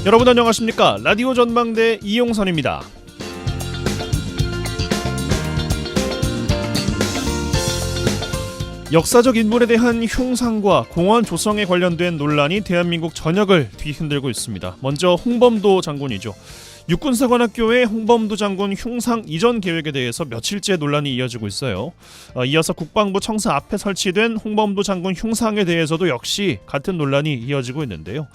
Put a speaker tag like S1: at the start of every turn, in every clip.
S1: 여러분 안녕하십니까? 라디오 전망대 이용선입니다. 역사적 인물에 대한 흉상과 공원 조성에 관련된 논란이 대한민국 전역을 뒤흔들고 있습니다. 먼저 홍범도 장군이죠. 육군사관학교의 홍범도 장군 흉상 이전 계획에 대해서 며칠째 논란이 이어지고 있어요. 이어서 국방부 청사 앞에 설치된 홍범도 장군 흉상에 대해서도 역시 같은 논란이 이어지고 있는데요.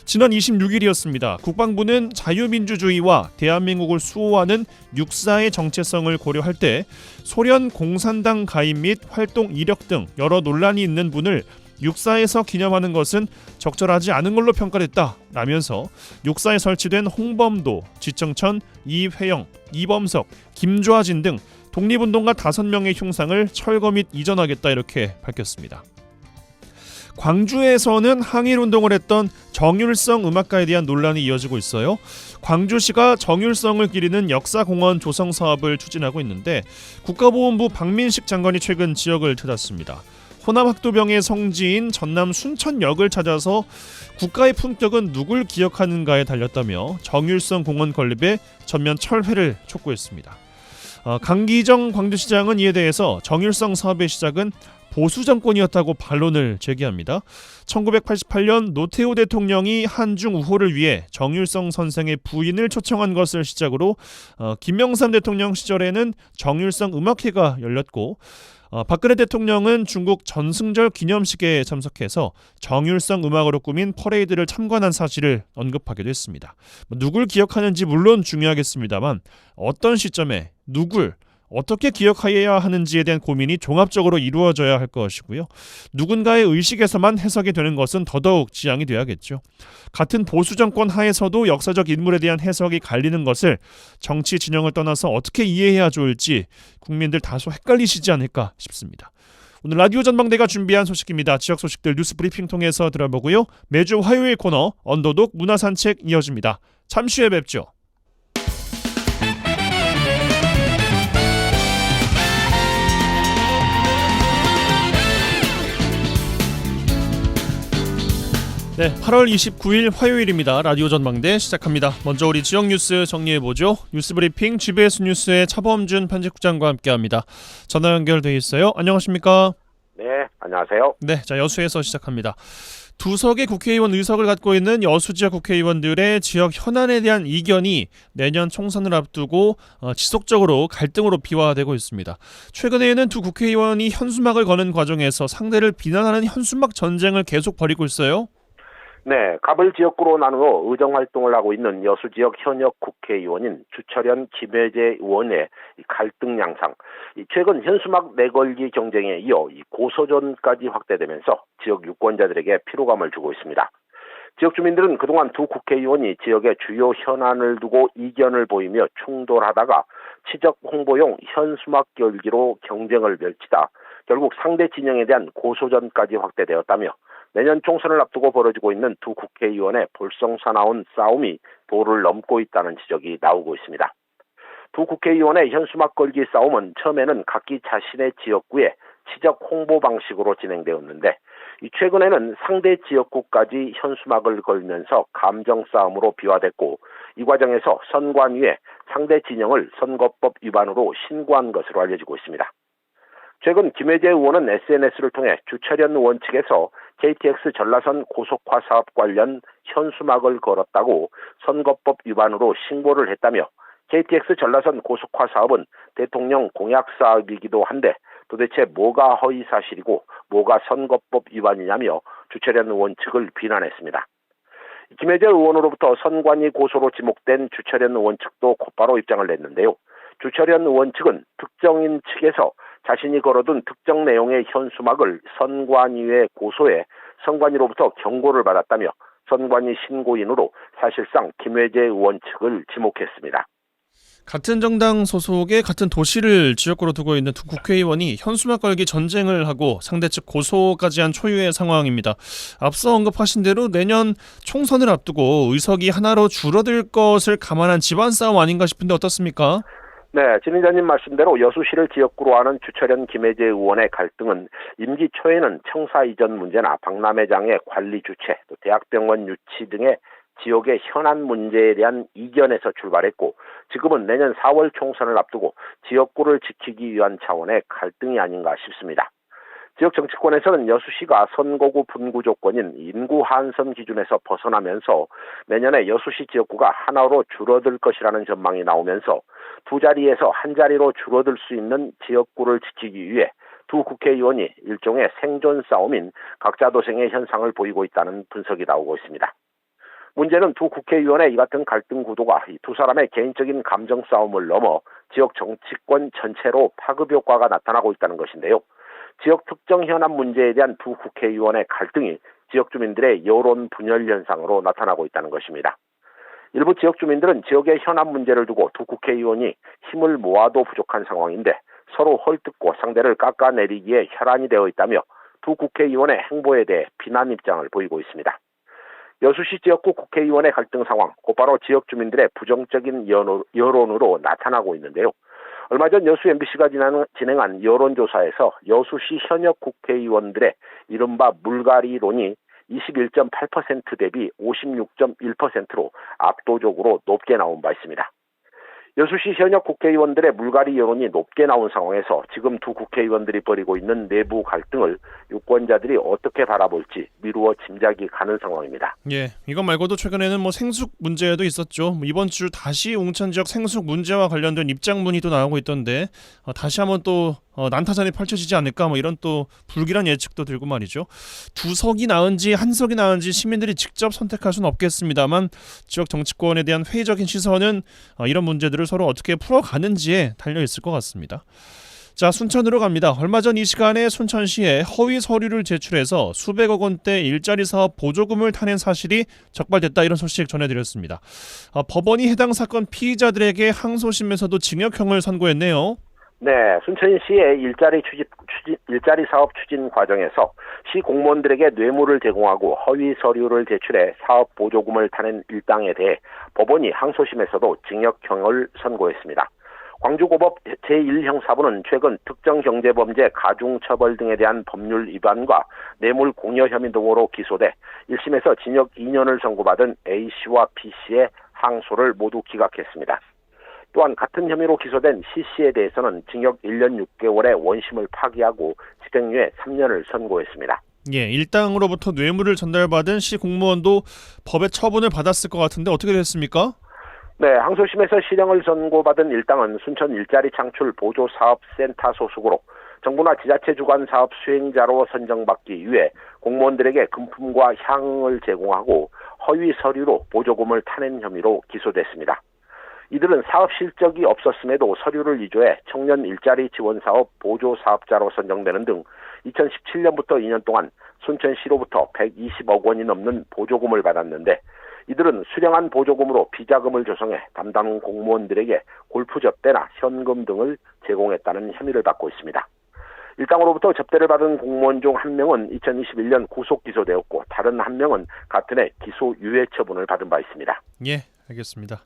S1: 지난 26일이었습니다. 국방부는 자유민주주의와 대한민국을 수호하는 육사의 정체성을 고려할 때 소련 공산당 가입 및 활동 이력 등 여러 논란이 있는 분을 육사에서 기념하는 것은 적절하지 않은 걸로 평가됐다라면서 육사에 설치된 홍범도, 지청천, 이회영, 이범석, 김좌진 등 독립운동가 5명의 흉상을 철거 및 이전하겠다 이렇게 밝혔습니다. 광주에서는 항일운동을 했던 정율성 음악가에 대한 논란이 이어지고 있어요. 광주시가 정율성을 기리는 역사공원 조성 사업을 추진하고 있는데 국가보훈부 박민식 장관이 최근 지역을 찾았습니다. 호남학도병의 성지인 전남 순천역을 찾아서 국가의 품격은 누굴 기억하는가에 달렸다며 정율성 공원 건립에 전면 철회를 촉구했습니다. 강기정 광주시장은 이에 대해서 정율성 사업의 시작은 보수 정권이었다고 반론을 제기합니다. 1988년 노태우 대통령이 한중 우호를 위해 정율성 선생의 부인을 초청한 것을 시작으로 김영삼 대통령 시절에는 정율성 음악회가 열렸고 박근혜 대통령은 중국 전승절 기념식에 참석해서 정율성 음악으로 꾸민 퍼레이드를 참관한 사실을 언급하기도 했습니다. 누굴 기억하는지 물론 중요하겠습니다만 어떤 시점에 누굴 어떻게 기억해야 하는지에 대한 고민이 종합적으로 이루어져야 할 것이고요. 누군가의 의식에서만 해석이 되는 것은 더더욱 지양이 돼야겠죠. 같은 보수 정권 하에서도 역사적 인물에 대한 해석이 갈리는 것을 정치 진영을 떠나서 어떻게 이해해야 좋을지 국민들 다소 헷갈리시지 않을까 싶습니다. 오늘 라디오 전망대가 준비한 소식입니다. 지역 소식들 뉴스 브리핑 통해서 들어보고요. 매주 화요일 코너 언더독 문화산책 이어집니다. 잠시 후에 뵙죠. 네, 8월 29일 화요일입니다. 라디오 전망대 시작합니다. 먼저 우리 지역 뉴스 정리해보죠. 뉴스브리핑 GBS 뉴스의 차범준 편집국장과 함께합니다. 전화 연결돼 있어요. 안녕하십니까?
S2: 네, 안녕하세요.
S1: 네, 자 여수에서 시작합니다. 두 석의 국회의원 의석을 갖고 있는 여수 지역 국회의원들의 지역 현안에 대한 이견이 내년 총선을 앞두고 지속적으로 갈등으로 비화되고 있습니다. 최근에는 두 국회의원이 현수막을 거는 과정에서 상대를 비난하는 현수막 전쟁을 계속 벌이고 있어요.
S2: 네, 갑을 지역구로 나누어 의정활동을 하고 있는 여수 지역 현역 국회의원인 주철현 김혜재 의원의 갈등 양상, 최근 현수막 내걸기 경쟁에 이어 고소전까지 확대되면서 지역 유권자들에게 피로감을 주고 있습니다. 지역 주민들은 그동안 두 국회의원이 지역의 주요 현안을 두고 이견을 보이며 충돌하다가 치적 홍보용 현수막 걸기로 경쟁을 펼치다 결국 상대 진영에 대한 고소전까지 확대되었다며 내년 총선을 앞두고 벌어지고 있는 두 국회의원의 볼썽사나운 싸움이 도를 넘고 있다는 지적이 나오고 있습니다. 두 국회의원의 현수막 걸기 싸움은 처음에는 각기 자신의 지역구에 치적 홍보 방식으로 진행되었는데 최근에는 상대 지역구까지 현수막을 걸면서 감정 싸움으로 비화됐고 이 과정에서 선관위에 상대 진영을 선거법 위반으로 신고한 것으로 알려지고 있습니다. 최근 김혜재 의원은 SNS를 통해 주철현 의원 측에서 KTX 전라선 고속화 사업 관련 현수막을 걸었다고 선거법 위반으로 신고를 했다며 KTX 전라선 고속화 사업은 대통령 공약 사업이기도 한데 도대체 뭐가 허위 사실이고 뭐가 선거법 위반이냐며 주철현 의원 측을 비난했습니다. 김혜재 의원으로부터 선관위 고소로 지목된 주철현 의원 측도 곧바로 입장을 냈는데요. 주철현 의원 측은 특정인 측에서 자신이 걸어둔 특정 내용의 현수막을 선관위에 고소해 선관위로부터 경고를 받았다며 선관위 신고인으로 사실상 김혜재 의원 측을 지목했습니다.
S1: 같은 정당 소속의 같은 도시를 지역구로 두고 있는 두 국회의원이 현수막 걸기 전쟁을 하고 상대 측 고소까지 한 초유의 상황입니다. 앞서 언급하신 대로 내년 총선을 앞두고 의석이 하나로 줄어들 것을 감안한 집안 싸움 아닌가 싶은데 어떻습니까?
S2: 네, 진 기자님 말씀대로 여수시를 지역구로 하는 주철현 김혜재 의원의 갈등은 임기 초에는 청사 이전 문제나 박람회장의 관리 주체, 또 대학병원 유치 등의 지역의 현안 문제에 대한 이견에서 출발했고 지금은 내년 4월 총선을 앞두고 지역구를 지키기 위한 차원의 갈등이 아닌가 싶습니다. 지역 정치권에서는 여수시가 선거구 분구 조건인 인구 한선 기준에서 벗어나면서 내년에 여수시 지역구가 하나로 줄어들 것이라는 전망이 나오면서 두 자리에서 한 자리로 줄어들 수 있는 지역구를 지키기 위해 두 국회의원이 일종의 생존 싸움인 각자 도생의 현상을 보이고 있다는 분석이 나오고 있습니다. 문제는 두 국회의원의 이 같은 갈등 구도가 이 두 사람의 개인적인 감정 싸움을 넘어 지역 정치권 전체로 파급 효과가 나타나고 있다는 것인데요. 지역 특정 현안 문제에 대한 두 국회의원의 갈등이 지역 주민들의 여론 분열 현상으로 나타나고 있다는 것입니다. 일부 지역 주민들은 지역의 현안 문제를 두고 두 국회의원이 힘을 모아도 부족한 상황인데 서로 헐뜯고 상대를 깎아내리기에 혈안이 되어 있다며 두 국회의원의 행보에 대해 비난 입장을 보이고 있습니다. 여수시 지역구 국회의원의 갈등 상황, 곧바로 지역 주민들의 부정적인 여론으로 나타나고 있는데요. 얼마 전 여수 MBC가 진행한 여론조사에서 여수시 현역 국회의원들의 이른바 물갈이론이 21.8% 대비 56.1%로 압도적으로 높게 나온 바 있습니다. 여수시 현역 국회의원들의 물갈이 여론이 높게 나온 상황에서 지금 두 국회의원들이 벌이고 있는 내부 갈등을 유권자들이 어떻게 바라볼지 미루어 짐작이 가는 상황입니다.
S1: 예, 이것 말고도 최근에는 생숙 문제도 있었죠. 이번 주 다시 옹천 지역 생숙 문제와 관련된 입장문이 또 나오고 있던데 다시 한번 또 난타전이 펼쳐지지 않을까 이런 또 불길한 예측도 들고 말이죠. 두 석이 나은지 한 석이 나은지 시민들이 직접 선택할 수는 없겠습니다만 지역 정치권에 대한 회의적인 시선은 이런 문제들을 서로 어떻게 풀어가는지에 달려 있을 것 같습니다. 자, 순천으로 갑니다. 얼마 전 이 시간에 순천시에 허위 서류를 제출해서 수백억 원대 일자리 사업 보조금을 타낸 사실이 적발됐다, 이런 소식 전해드렸습니다. 법원이 해당 사건 피의자들에게 항소심에서도 징역형을 선고했네요.
S2: 네, 순천시의 일자리 사업 추진 과정에서 시 공무원들에게 뇌물을 제공하고 허위 서류를 제출해 사업 보조금을 타낸 일당에 대해 법원이 항소심에서도 징역형을 선고했습니다. 광주고법 제1형사부는 최근 특정경제범죄 가중처벌 등에 대한 법률 위반과 뇌물 공여 혐의 등으로 기소돼 1심에서 징역 2년을 선고받은 A씨와 B씨의 항소를 모두 기각했습니다. 또한 같은 혐의로 기소된 C씨에 대해서는 징역 1년 6개월의 원심을 파기하고 집행유예 3년을 선고했습니다.
S1: 예, 일당으로부터 뇌물을 전달받은 시 공무원도 법의 처분을 받았을 것 같은데 어떻게 됐습니까?
S2: 네, 항소심에서 실형을 선고받은 일당은 순천 일자리 창출 보조사업센터 소속으로 정부나 지자체 주관 사업 수행자로 선정받기 위해 공무원들에게 금품과 향응을 제공하고 허위 서류로 보조금을 타낸 혐의로 기소됐습니다. 이들은 사업 실적이 없었음에도 서류를 위조해 청년 일자리 지원 사업 보조 사업자로 선정되는 등 2017년부터 2년 동안 순천시로부터 120억 원이 넘는 보조금을 받았는데 이들은 수령한 보조금으로 비자금을 조성해 담당 공무원들에게 골프 접대나 현금 등을 제공했다는 혐의를 받고 있습니다. 일당으로부터 접대를 받은 공무원 중 한 명은 2021년 구속 기소되었고 다른 한 명은 같은 해 기소유예 처분을 받은 바 있습니다.
S1: 예, 알겠습니다.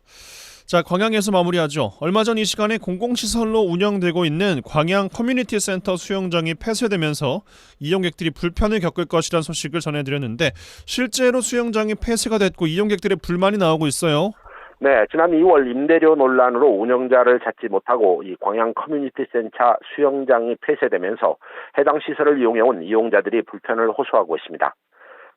S1: 자, 광양에서 마무리하죠. 얼마 전 이 시간에 공공시설로 운영되고 있는 광양 커뮤니티 센터 수영장이 폐쇄되면서 이용객들이 불편을 겪을 것이라는 소식을 전해드렸는데 실제로 수영장이 폐쇄가 됐고 이용객들의 불만이 나오고 있어요.
S2: 네, 지난 2월 임대료 논란으로 운영자를 찾지 못하고 이 광양 커뮤니티 센터 수영장이 폐쇄되면서 해당 시설을 이용해온 이용자들이 불편을 호소하고 있습니다.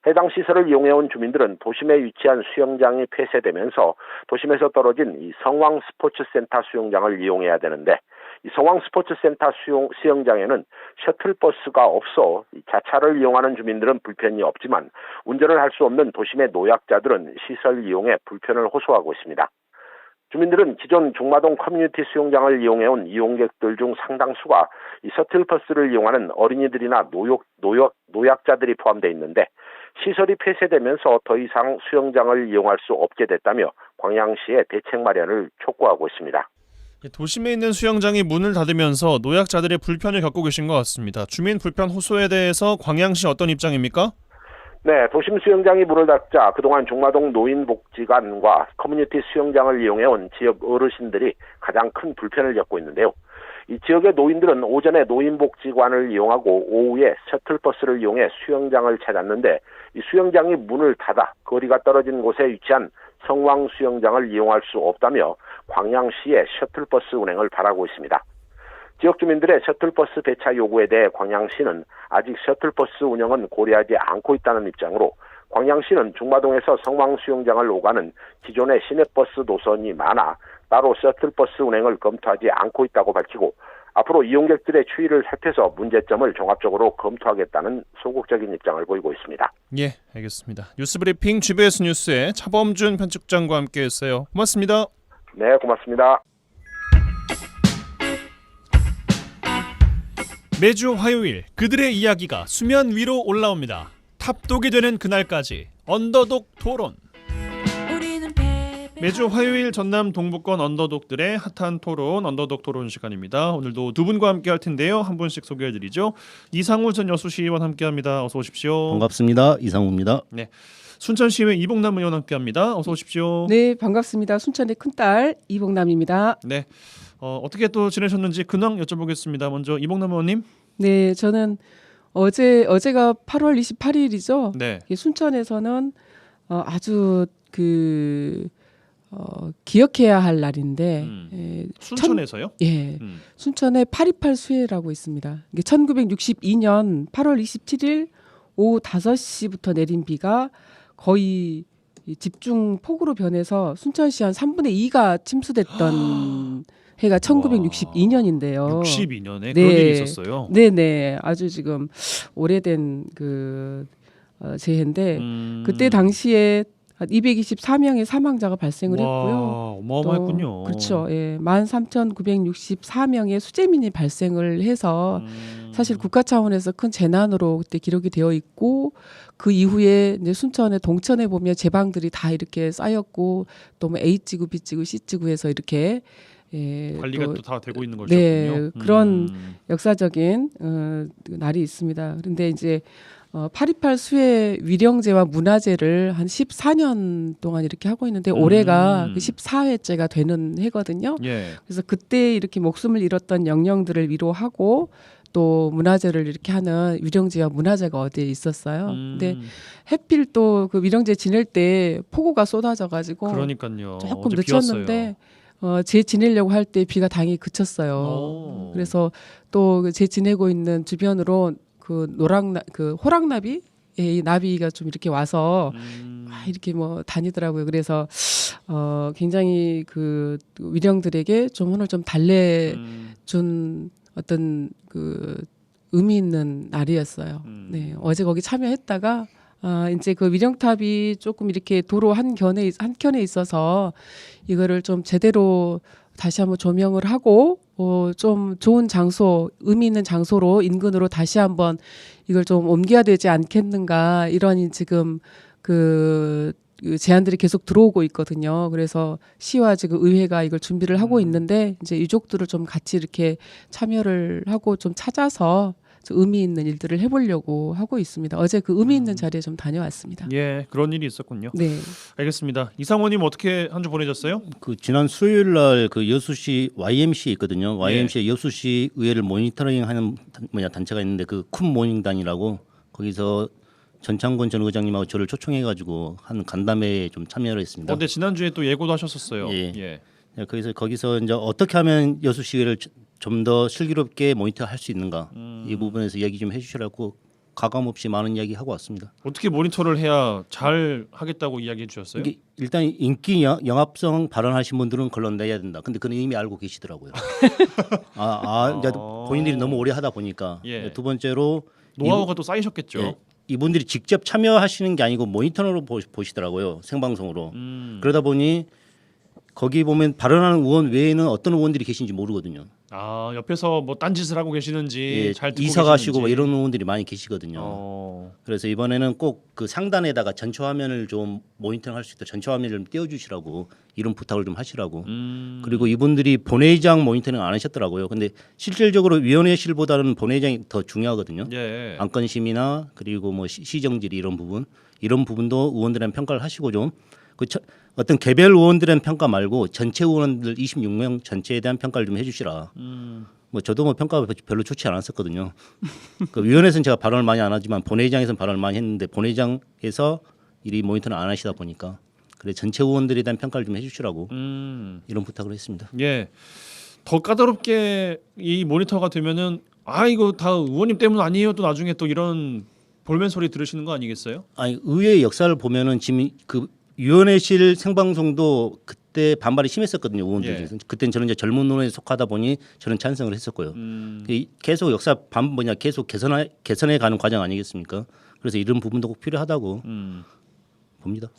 S2: 해당 시설을 이용해온 주민들은 도심에 위치한 수영장이 폐쇄되면서 도심에서 떨어진 이 성황 스포츠센터 수영장을 이용해야 되는데 이 성황 스포츠센터 수영장에는 셔틀버스가 없어 자차를 이용하는 주민들은 불편이 없지만 운전을 할 수 없는 도심의 노약자들은 시설 이용에 불편을 호소하고 있습니다. 주민들은 기존 종마동 커뮤니티 수영장을 이용해온 이용객들 중 상당수가 이 셔틀버스를 이용하는 어린이들이나 노약자들이 포함되어 있는데 시설이 폐쇄되면서 더 이상 수영장을 이용할 수 없게 됐다며 광양시의 대책 마련을 촉구하고 있습니다.
S1: 도심에 있는 수영장이 문을 닫으면서 노약자들의 불편을 겪고 계신 것 같습니다. 주민 불편 호소에 대해서 광양시 어떤 입장입니까?
S2: 네, 도심 수영장이 문을 닫자 그동안 종마동 노인복지관과 커뮤니티 수영장을 이용해온 지역 어르신들이 가장 큰 불편을 겪고 있는데요. 이 지역의 노인들은 오전에 노인복지관을 이용하고 오후에 셔틀버스를 이용해 수영장을 찾았는데 이 수영장이 문을 닫아 거리가 떨어진 곳에 위치한 성왕 수영장을 이용할 수 없다며 광양시에 셔틀버스 운행을 바라고 있습니다. 지역 주민들의 셔틀버스 배차 요구에 대해 광양시는 아직 셔틀버스 운영은 고려하지 않고 있다는 입장으로 광양시는 중마동에서 성왕 수영장을 오가는 기존의 시내버스 노선이 많아 따로 셔틀버스 운행을 검토하지 않고 있다고 밝히고 앞으로 이용객들의 추이를 살펴서 문제점을 종합적으로 검토하겠다는 소극적인 입장을 보이고 있습니다.
S1: 예, 알겠습니다. 뉴스브리핑 GBS 뉴스의 차범준 편집장과 함께했어요. 고맙습니다.
S2: 네, 고맙습니다.
S1: 매주 화요일 그들의 이야기가 수면 위로 올라옵니다. 탑독이 되는 그날까지 언더독 토론. 매주 화요일 전남 동부권 언더독들의 핫한 토론, 언더독 토론 시간입니다. 오늘도 두 분과 함께 할 텐데요. 한 분씩 소개해드리죠. 이상우 전 여수시의원 함께합니다. 어서 오십시오.
S3: 반갑습니다. 이상우입니다.
S1: 네, 순천시의회 이봉남 의원 함께합니다. 어서 오십시오.
S4: 네, 반갑습니다. 순천의 큰딸 이봉남입니다.
S1: 네, 어떻게 또 지내셨는지 근황 여쭤보겠습니다. 먼저 이봉남 의원님.
S4: 네, 저는 어제가 8월 28일이죠.
S1: 네.
S4: 순천에서는 아주 기억해야 할 날인데
S1: 순천에서요?
S4: 예, 순천의 8.28 수해라고 있습니다. 이게 1962년 8월 27일 오후 5시부터 내린 비가 거의 집중 폭우로 변해서 순천시 한 3분의 2가 침수됐던 해가 1962년인데요.
S1: 62년에
S4: 네.
S1: 그런 일이 있었어요.
S4: 네네, 아주 지금 오래된 재해인데 그때 당시에 224명의 사망자가 발생을 했고요.
S1: 어마어마했군요.
S4: 그렇죠. 예, 13,964명의 수재민이 발생을 해서 사실 국가 차원에서 큰 재난으로 그때 기록이 되어 있고 그 이후에 이제 순천에 동천에 보면 제방들이 다 이렇게 쌓였고 또 뭐 A지구, B지구, C지구에서 이렇게
S1: 관리가 또 다 되고 있는 거죠.
S4: 네, 그런 역사적인 날이 있습니다. 그런데 이제 8.28 수해 위령제와 문화제를 한 14년 동안 이렇게 하고 있는데 올해가 그 14회째가 되는 해거든요.
S1: 예.
S4: 그래서 그때 이렇게 목숨을 잃었던 영령들을 위로하고 또 문화제를 이렇게 하는 위령제와 문화제가 어디에 있었어요. 근데 해필 또 그 위령제 지낼 때 폭우가 쏟아져가지고
S1: 그러니까요.
S4: 조금
S1: 어제
S4: 늦췄는데 제 지내려고 할 때 비가 다행히 그쳤어요. 그래서 또 제 지내고 있는 주변으로 그 호랑나비, 이 나비가 좀 이렇게 와서 이렇게 뭐 다니더라고요. 그래서 굉장히 그 위령들에게 좀 오늘 좀 달래준 어떤 그 의미 있는 날이었어요. 네, 어제 거기 참여했다가 이제 그 위령탑이 조금 이렇게 도로 한켠에 있어서 이거를 좀 제대로 다시 한번 조명을 하고 좀 좋은 장소, 의미 있는 장소로 인근으로 다시 한번 이걸 좀 옮겨야 되지 않겠는가 이런 지금 그 제안들이 계속 들어오고 있거든요. 그래서 시와 지금 의회가 이걸 준비를 하고 있는데 이제 유족들을 좀 같이 이렇게 참여를 하고 좀 찾아서 좀 의미 있는 일들을 해보려고 하고 있습니다. 어제 그 의미 있는 자리에 좀 다녀왔습니다.
S1: 예, 그런 일이 있었군요.
S4: 네.
S1: 알겠습니다. 이상호님 어떻게 한 주 보내셨어요?
S3: 그 지난 수요일 날 그 여수시 YMC 있거든요. YMC의 여수시 의회를 모니터링하는 단체가 있는데 그 쿤 모닝단이라고 거기서 전창권 전 의장님하고 저를 초청해가지고 한 간담회에 좀 참여를 했습니다.
S1: 근데 지난주에 또 예고도 하셨었어요.
S3: 예. 거기서 이제 어떻게 하면 여수시의회를 좀 더 슬기롭게 모니터할 수 있는가 이 부분에서 얘기 좀 해주시라고 가감 없이 많은 이야기 하고 왔습니다.
S1: 어떻게 모니터를 해야 잘 하겠다고 이야기해 주셨어요?
S3: 이게 일단 인기 영합성 발언하신 분들은 걸러 내야 된다. 근데 그는 이미 알고 계시더라고요. 이제 본인들이 너무 오래 하다 보니까
S1: 예.
S3: 두 번째로
S1: 노하우가 또 쌓이셨겠죠.
S3: 예, 이분들이 직접 참여하시는 게 아니고 모니터로 보시더라고요. 생방송으로. 그러다 보니 거기 보면 발언하는 의원 외에는 어떤 의원들이 계신지 모르거든요.
S1: 옆에서 뭐 딴짓을 하고 계시는지 잘 듣고
S3: 이사 가시고
S1: 계시는지.
S3: 뭐 이런 의원들이 많이 계시거든요. 그래서 이번에는 꼭 그 상단에다가 전체 화면을 좀 모니터링할 수 있도록 전체 화면을 좀 띄워주시라고 이런 부탁을 좀 하시라고. 그리고 이분들이 본회의장 모니터링 안 하셨더라고요. 근데 실질적으로 위원회실보다는 본회의장이 더 중요하거든요.
S1: 예.
S3: 안건심이나 그리고 뭐 시정질 이런 부분도 의원들한테 평가를 하시고 좀 어떤 개별 의원들의 평가 말고 전체 의원들 26명 전체에 대한 평가를 좀 해주시라. 뭐 저도 뭐 평가가 별로 좋지 않았었거든요. 그 위원회에서는 제가 발언을 많이 안 하지만 본회의장에서는 발언을 많이 했는데 본회의장에서 이 모니터는 안 하시다 보니까 그래 전체 의원들에 대한 평가를 좀 해주시라고 이런 부탁을 했습니다.
S1: 예, 더 까다롭게 이 모니터가 되면은 이거 다 의원님 때문 아니에요. 또 나중에 또 이런 볼멘 소리 들으시는 거 아니겠어요?
S3: 아니 의회의 역사를 보면은 지금 그 위원회실 생방송도 그때 반발이 심했었거든요. 의원들 중에서. 그때는 저는 이제 젊은 논에 속하다 보니 저는 찬성을 했었고요. 계속 역사 계속 개선해 가는 과정 아니겠습니까? 그래서 이런 부분도 꼭 필요하다고 봅니다.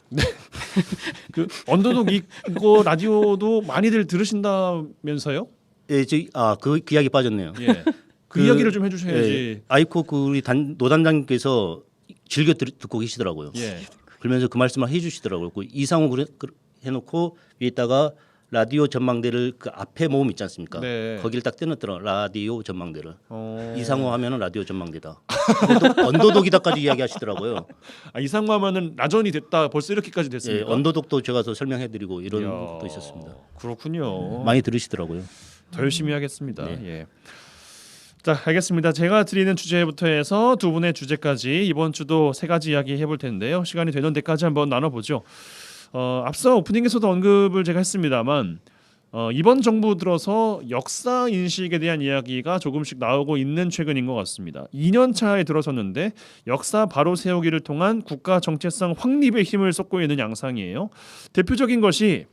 S1: 그 언더독 이거 라디오도 많이들 들으신다면서요?
S3: 예, 그 이야기 빠졌네요.
S1: 예. 그 이야기를 좀 해주셔야지.
S3: 예, 아이코 우리 노단장님께서 즐겨 듣고 계시더라고요.
S1: 예.
S3: 그러면서 그 말씀을 해주시더라고요. 그 이상호 해놓고 위에다가 라디오 전망대를 그 앞에 모음 있지 않습니까?
S1: 네.
S3: 거기를 딱 떼놨더라. 라디오 전망대를. 이상호 하면은 라디오 전망대다. 또 언더독이다까지 이야기하시더라고요.
S1: 이상호 하면은 라전이 됐다. 벌써 이렇게까지 됐습니까?
S3: 예, 언더독도 제가 더 설명해드리고 이런 것도 있었습니다.
S1: 그렇군요.
S3: 많이 들으시더라고요.
S1: 더 열심히 하겠습니다.
S3: 네.
S1: 예. 자, 알겠습니다. 제가 드리는 주제부터 해서 두 분의 주제까지 이번 주도 세 가지 이야기 해볼 텐데요. 시간이 되는 데까지 한번 나눠보죠. 앞서 오프닝에서도 언급을 제가 했습니다만 이번 정부 들어서 역사 인식에 대한 이야기가 조금씩 나오고 있는 최근인 것 같습니다. 2년 차에 들어섰는데 역사 바로 세우기를 통한 국가 정체성 확립에 힘을 쏟고 있는 양상이에요. 대표적인 것이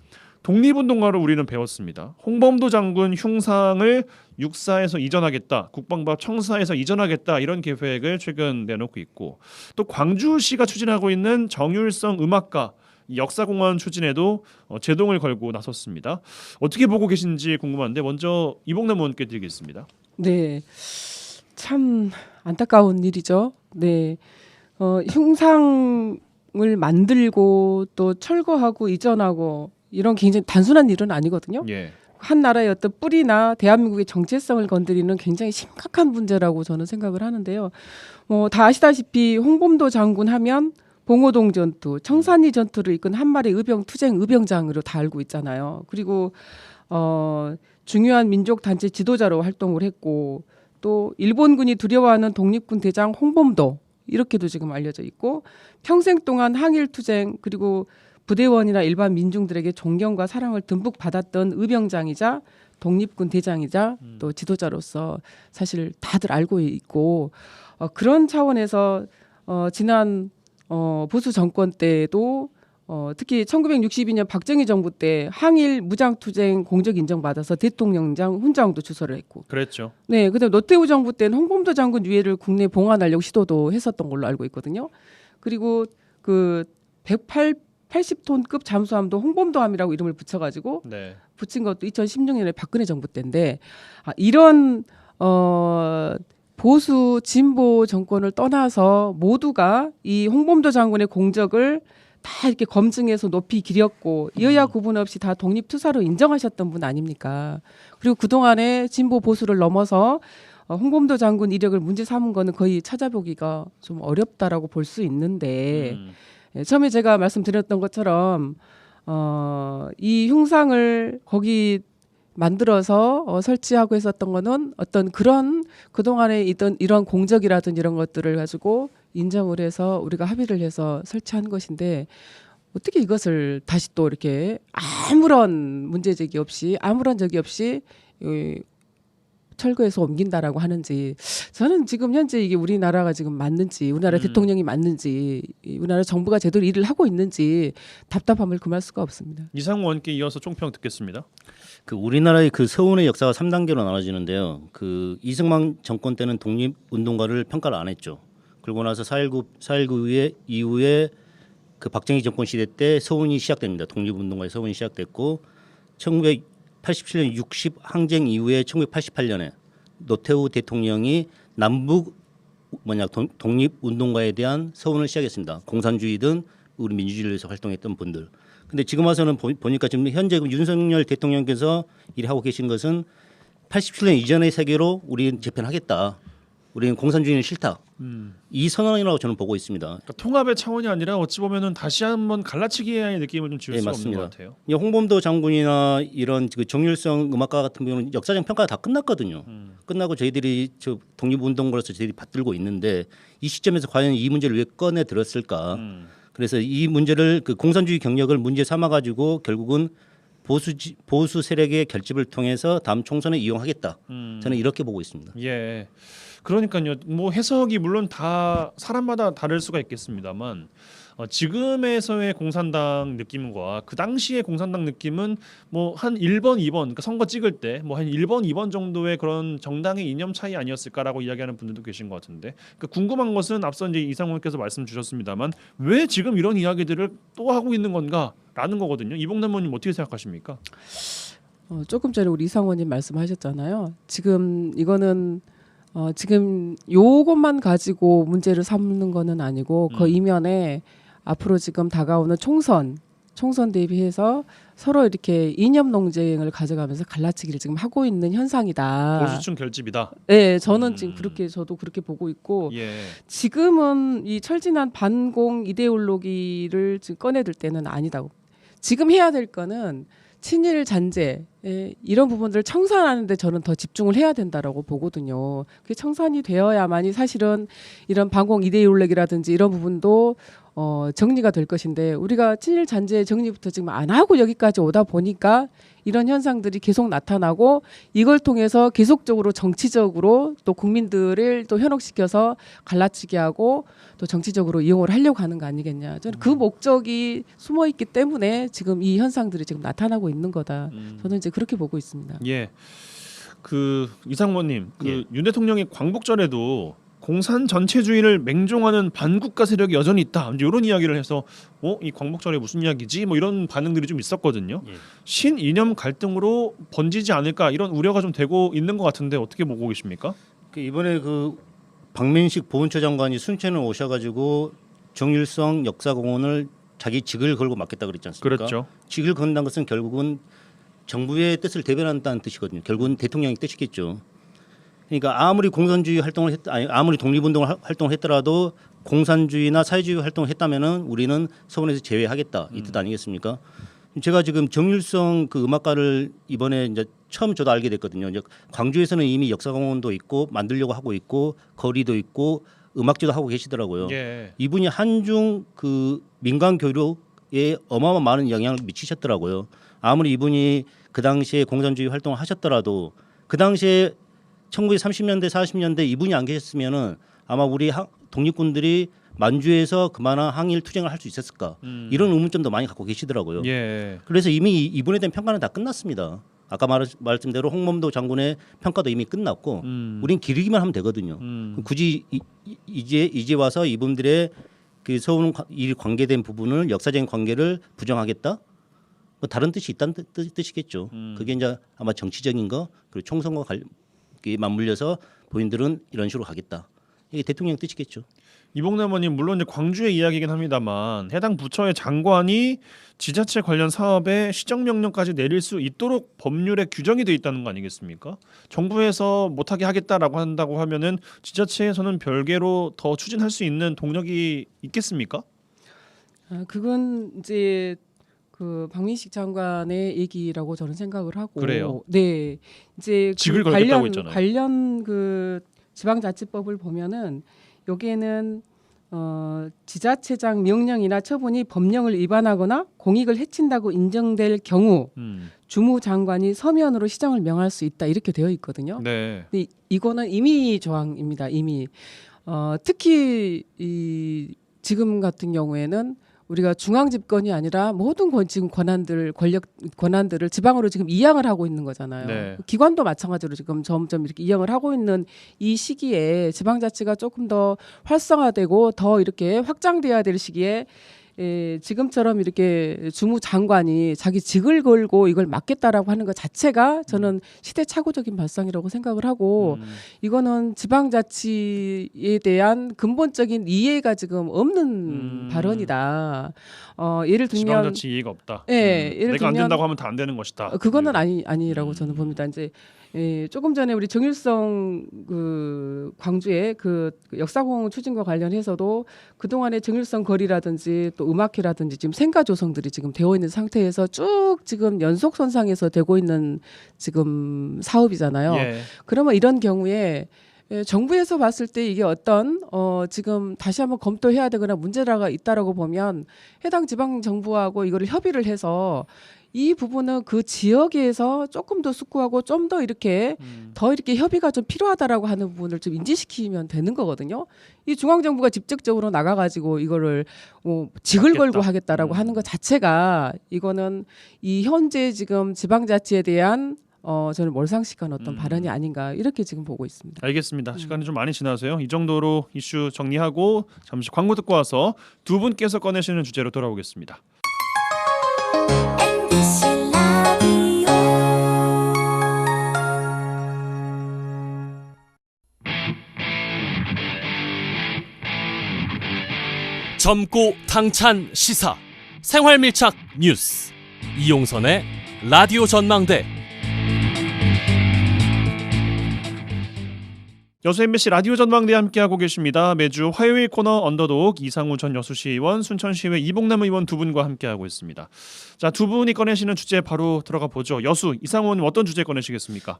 S1: 독립운동가로 우리는 배웠습니다. 홍범도 장군 흉상을 육사에서 이전하겠다, 국방부 청사에서 이전하겠다 이런 계획을 최근 내놓고 있고 또 광주시가 추진하고 있는 정율성 음악가 역사공원 추진에도 제동을 걸고 나섰습니다. 어떻게 보고 계신지 궁금한데 먼저 이봉남 의원께 드리겠습니다.
S4: 네, 참 안타까운 일이죠. 네, 흉상을 만들고 또 철거하고 이전하고 이런 굉장히 단순한 일은 아니거든요.
S1: 예.
S4: 한 나라의 어떤 뿌리나 대한민국의 정체성을 건드리는 굉장히 심각한 문제라고 저는 생각을 하는데요. 다 아시다시피 홍범도 장군 하면 봉오동 전투, 청산리 전투를 이끈 한마리 의병 투쟁 의병장으로 다 알고 있잖아요. 그리고 중요한 민족 단체 지도자로 활동을 했고 또 일본군이 두려워하는 독립군 대장 홍범도 이렇게도 지금 알려져 있고 평생 동안 항일 투쟁 그리고 부대원이나 일반 민중들에게 존경과 사랑을 듬뿍 받았던 의병장이자 독립군 대장이자 또 지도자로서 사실 다들 알고 있고 그런 차원에서 지난 보수 정권 때도 특히 1962년 박정희 정부 때 항일 무장투쟁 공적 인정받아서 대통령장 훈장도 주소를 했고
S1: 그랬죠.
S4: 네, 그다음 노태우 정부 때는 홍범도 장군 유해를 국내 봉환하려고 시도도 했었던 걸로 알고 있거든요. 그리고 그 180톤급 잠수함도 홍범도함이라고 이름을 붙여가지고
S1: 네.
S4: 붙인 것도 2016년에 박근혜 정부 때인데 이런 보수 진보 정권을 떠나서 모두가 이 홍범도 장군의 공적을 다 이렇게 검증해서 높이 기렸고 여야 구분 없이 다 독립투사로 인정하셨던 분 아닙니까? 그리고 그동안에 진보 보수를 넘어서 홍범도 장군 이력을 문제 삼은 거는 거의 찾아보기가 좀 어렵다라고 볼 수 있는데 처음에 제가 말씀드렸던 것처럼 이 흉상을 거기 만들어서 설치하고 했었던 거는 어떤 그런 그동안에 있던 이런 공적이라든지 이런 것들을 가지고 인정을 해서 우리가 합의를 해서 설치한 것인데 어떻게 이것을 다시 또 이렇게 아무런 문제제기 없이 아무런 적이 없이 철거해서 옮긴다라고 하는지 저는 지금 현재 이게 우리나라가 지금 맞는지 우리나라 대통령이 맞는지 우리나라 정부가 제대로 일을 하고 있는지 답답함을 금할 수가 없습니다.
S1: 이상호 의원께 이어서 총평 듣겠습니다.
S3: 그 우리나라의 그 서훈의 역사가 3단계로 나눠지는데요. 그 이승만 정권 때는 독립운동가를 평가를 안 했죠. 그러고 나서 4.19 이후에 그 박정희 정권 시대 때 서훈이 시작됩니다. 독립운동가의 서훈이 시작됐고 1987년 60 항쟁 이후에 1988년에 노태우 대통령이 남북 독립운동가에 대한 서훈을 시작했습니다. 공산주의든 우리 민주주의를 위해서 활동했던 분들. 근데 지금 와서는 보니까 지금 현재 윤석열 대통령께서 일하고 계신 것은 87년 이전의 세계로 우리 재편하겠다. 우리는 공산주의는 싫다. 이 선언이라고 저는 보고 있습니다.
S1: 그러니까 통합의 차원이 아니라 어찌 보면은 다시 한번 갈라치기의 느낌을 좀 지울
S3: 네,
S1: 수가
S3: 맞습니다.
S1: 없는 것 같아요.
S3: 이 홍범도 장군이나 이런 그 정률성 음악가 같은 경우는 역사적 평가가 다 끝났거든요. 끝나고 저희들이 저 독립운동으로서 저희들이 받들고 있는데 이 시점에서 과연 이 문제를 왜 꺼내 들었을까? 그래서 이 문제를 그 공산주의 경력을 문제 삼아 가지고 결국은 보수 세력의 결집을 통해서 다음 총선에 이용하겠다. 저는 이렇게 보고 있습니다.
S1: 예. 그러니까요. 뭐 해석이 물론 다 사람마다 다를 수가 있겠습니다만 지금에서의 공산당 느낌과 그 당시의 공산당 느낌은 뭐 한 1번, 2번 그러니까 선거 찍을 때 뭐 한 1번, 2번 정도의 그런 정당의 이념 차이 아니었을까라고 이야기하는 분들도 계신 것 같은데 그러니까 궁금한 것은 앞서 이제 이상훈께서 말씀 주셨습니다만 왜 지금 이런 이야기들을 또 하고 있는 건가라는 거거든요. 이봉남 의원님 어떻게 생각하십니까?
S4: 조금 전에 우리 이상원님 말씀하셨잖아요. 지금 이거는 지금 요것만 가지고 문제를 삼는 거는 아니고 그 이면에 앞으로 지금 다가오는 총선 대비해서 서로 이렇게 이념 논쟁을 가져가면서 갈라치기를 지금 하고 있는 현상이다.
S1: 보수층 결집이다.
S4: 네, 저는 지금 저도 그렇게 보고 있고
S1: 예.
S4: 지금은 이 철진한 반공 이데올로기를 지금 꺼내들 때는 아니다고. 지금 해야 될 거는 친일 잔재 이런 부분들을 청산하는데 저는 더 집중을 해야 된다라고 보거든요. 그게 청산이 되어야만이 사실은 이런 반공 이데올로기라든지 이런 부분도 정리가 될 것인데 우리가 친일 잔재 정리부터 지금 안 하고 여기까지 오다 보니까 이런 현상들이 계속 나타나고 이걸 통해서 계속적으로 정치적으로 또 국민들을 또 현혹시켜서 갈라치게 하고 또 정치적으로 이용을 하려고 하는 거 아니겠냐. 저는 그 목적이 숨어 있기 때문에 지금 이 현상들이 지금 나타나고 있는 거다. 저는 이제 그렇게 보고 있습니다.
S1: 예. 그 이상모님, 그
S3: 예.
S1: 윤 대통령이 광복절에도 공산 전체주의를 맹종하는 반국가 세력이 여전히 있다. 이제 이런 이야기를 해서 이 광복절에 무슨 이야기지? 뭐 이런 반응들이 좀 있었거든요.
S3: 예.
S1: 신이념 갈등으로 번지지 않을까 이런 우려가 좀 되고 있는 것 같은데 어떻게 보고 계십니까?
S3: 이번에 그 박민식 보훈처 장관이 순천에 오셔가지고 정일성 역사공원을 자기 직을 걸고 맡겠다 그랬지 않습니까?
S1: 그렇죠.
S3: 직을 건다는 것은 결국은 정부의 뜻을 대변한다는 뜻이거든요. 결국은 대통령의 뜻이겠죠. 그러니까 아무리 공산주의 활동을 아무리 독립운동 활동을 했더라도 공산주의나 사회주의 활동을 했다면은 우리는 서원에서 제외하겠다 이 뜻 아니겠습니까? 제가 지금 정일성 그 음악가를 이번에 이제 처음 저도 알게 됐거든요. 이제 광주에서는 이미 역사공원도 있고 만들려고 하고 있고 거리도 있고 음악제도 하고 계시더라고요.
S1: 예.
S3: 이분이 한중 그 민간 교류에 어마어마한 많은 영향을 미치셨더라고요. 아무리 이분이 그 당시에 공산주의 활동을 하셨더라도 그 당시에 1930년대 40년대 이분이 안 계셨으면은 아마 우리 독립군들이 만주에서 그만한 항일 투쟁을 할 수 있었을까 이런 의문점도 많이 갖고 계시더라고요.
S1: 예.
S3: 그래서 이미 이분에 대한 평가는 다 끝났습니다. 아까 말씀대로 홍범도 장군의 평가도 이미 끝났고 우린 기르기만 하면 되거든요. 굳이 이제 와서 이분들의 그 서울 일 관계된 부분을 역사적인 관계를 부정하겠다? 뭐 다른 뜻이 있다는 뜻이겠죠. 그게 이제 아마 정치적인 거 그리고 총선과 맞물려서 본인들은 이런 식으로 가겠다. 이게 대통령 뜻이겠죠.
S1: 이봉남 의원님 물론 이제 광주의 이야기이긴 합니다만 해당 부처의 장관이 지자체 관련 사업에 시정명령까지 내릴 수 있도록 법률에 규정이 돼 있다는 거 아니겠습니까? 정부에서 못하게 하겠다라고 한다고 하면은 지자체에서는 별개로 더 추진할 수 있는 동력이 있겠습니까?
S4: 그건 이제 그 박민식 장관의 얘기라고 저는 생각을 하고
S1: 그래요?
S4: 네, 이제
S1: 직을
S4: 그
S1: 걸겠다고 했잖아요.
S4: 관련 그 지방자치법을 보면은 여기에는 지자체장 명령이나 처분이 법령을 위반하거나 공익을 해친다고 인정될 경우 주무장관이 서면으로 시정을 명할 수 있다 이렇게 되어 있거든요.
S1: 네.
S4: 근데 이거는 임의 조항입니다. 임의. 특히 이 지금 같은 경우에는 우리가 중앙 집권이 아니라 모든 지금 권한들을 지방으로 지금 이양을 하고 있는 거잖아요.
S1: 네.
S4: 기관도 마찬가지로 지금 점점 이렇게 이양을 하고 있는 이 시기에 지방자치가 조금 더 활성화되고 더 이렇게 확장돼야 될 시기에 지금처럼 이렇게 주무장관이 자기 직을 걸고 이걸 막겠다라고 하는 것 자체가 저는 시대착오적인 발상이라고 생각을 하고 이거는 지방자치에 대한 근본적인 이해가 지금 없는 발언이다. 예를 들면
S1: 지방자치 이해가 없다.
S4: 예를
S1: 내가 안
S4: 들면
S1: 된다고 하면 다 안 되는 것이다.
S4: 그거는 아니라고 저는 봅니다. 이제 조금 전에 우리 정일성 그 광주의 그 역사공원 추진과 관련해서도 그동안의 정일성 거리라든지 또 음악회라든지 지금 생가 조성들이 지금 되어 있는 상태에서 쭉 지금 연속선상에서 되고 있는 지금 사업이잖아요.
S1: 예.
S4: 그러면 이런 경우에 정부에서 봤을 때 이게 어떤 지금 다시 한번 검토해야 되거나 문제가 있다라고 보면 해당 지방 정부하고 이거를 협의를 해서 이 부분은 그 지역에서 조금 더 숙고하고 좀 더 이렇게 더 이렇게 협의가 좀 필요하다라고 하는 부분을 좀 인지시키면 되는 거거든요. 이 중앙 정부가 직접적으로 나가가지고 이거를 직을 걸고 하겠다라고 하는 것 자체가 이거는 이 현재 지금 지방자치에 대한 저는 몰상식한 어떤 발언이 아닌가 이렇게 지금 보고 있습니다.
S1: 알겠습니다. 시간이 좀 많이 지나서요. 이 정도로 이슈 정리하고 잠시 광고 듣고 와서 두 분께서 꺼내시는 주제로 돌아오겠습니다.
S5: 젊고 당찬 시사 생활밀착 뉴스 이용선의 라디오 전망대.
S1: 여수 MBC 라디오 전망대 함께하고 계십니다. 매주 화요일 코너 언더독 이상우 전 여수시의원, 순천시의회 이봉남 의원 두 분과 함께하고 있습니다. 자, 두 분이 꺼내시는 주제 바로 들어가 보죠. 여수 이상우 의원님 어떤 주제 꺼내시겠습니까?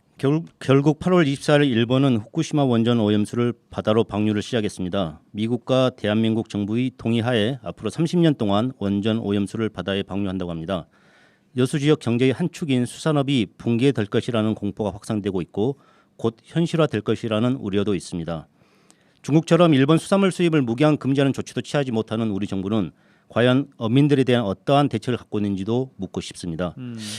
S3: 결국 8월 24일 일본은 후쿠시마 원전 오염수를 바다로 방류를 시작했습니다. 미국과 대한민국 정부의 동의하에 앞으로 30년 동안 원전 오염수를 바다에 방류한다고 합니다. 여수 지역 경제의 한 축인 수산업이 붕괴될 것이라는 공포가 확산되고 있고 곧 현실화될 것이라는 우려도 있습니다. 중국처럼 일본 수산물 수입을 무기한 금지하는 조치도 취하지 못하는 우리 정부는 과연 어민들에 대한 어떠한 대책을 갖고 있는지도 묻고 싶습니다.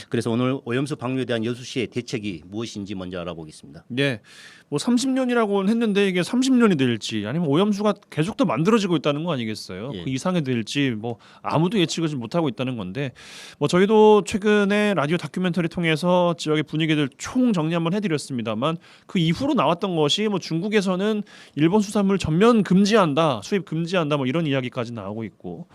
S3: 그래서 오늘 오염수 방류에 대한 여수시의 대책이 무엇인지 먼저 알아보겠습니다.
S1: 네, 뭐 30년이라고 했는데 이게 30년이 될지 아니면 오염수가 계속 더 만들어지고 있다는 거 아니겠어요?
S3: 예.
S1: 그 이상이 될지 뭐 아무도 예측을 못하고 있다는 건데 뭐 저희도 최근에 라디오 다큐멘터리 통해서 지역의 분위기들 총 정리 한번 해드렸습니다만 그 이후로 나왔던 것이 뭐 중국에서는 일본 수산물 전면 금지한다, 수입 금지한다 뭐 이런 이야기까지 나오고 있고.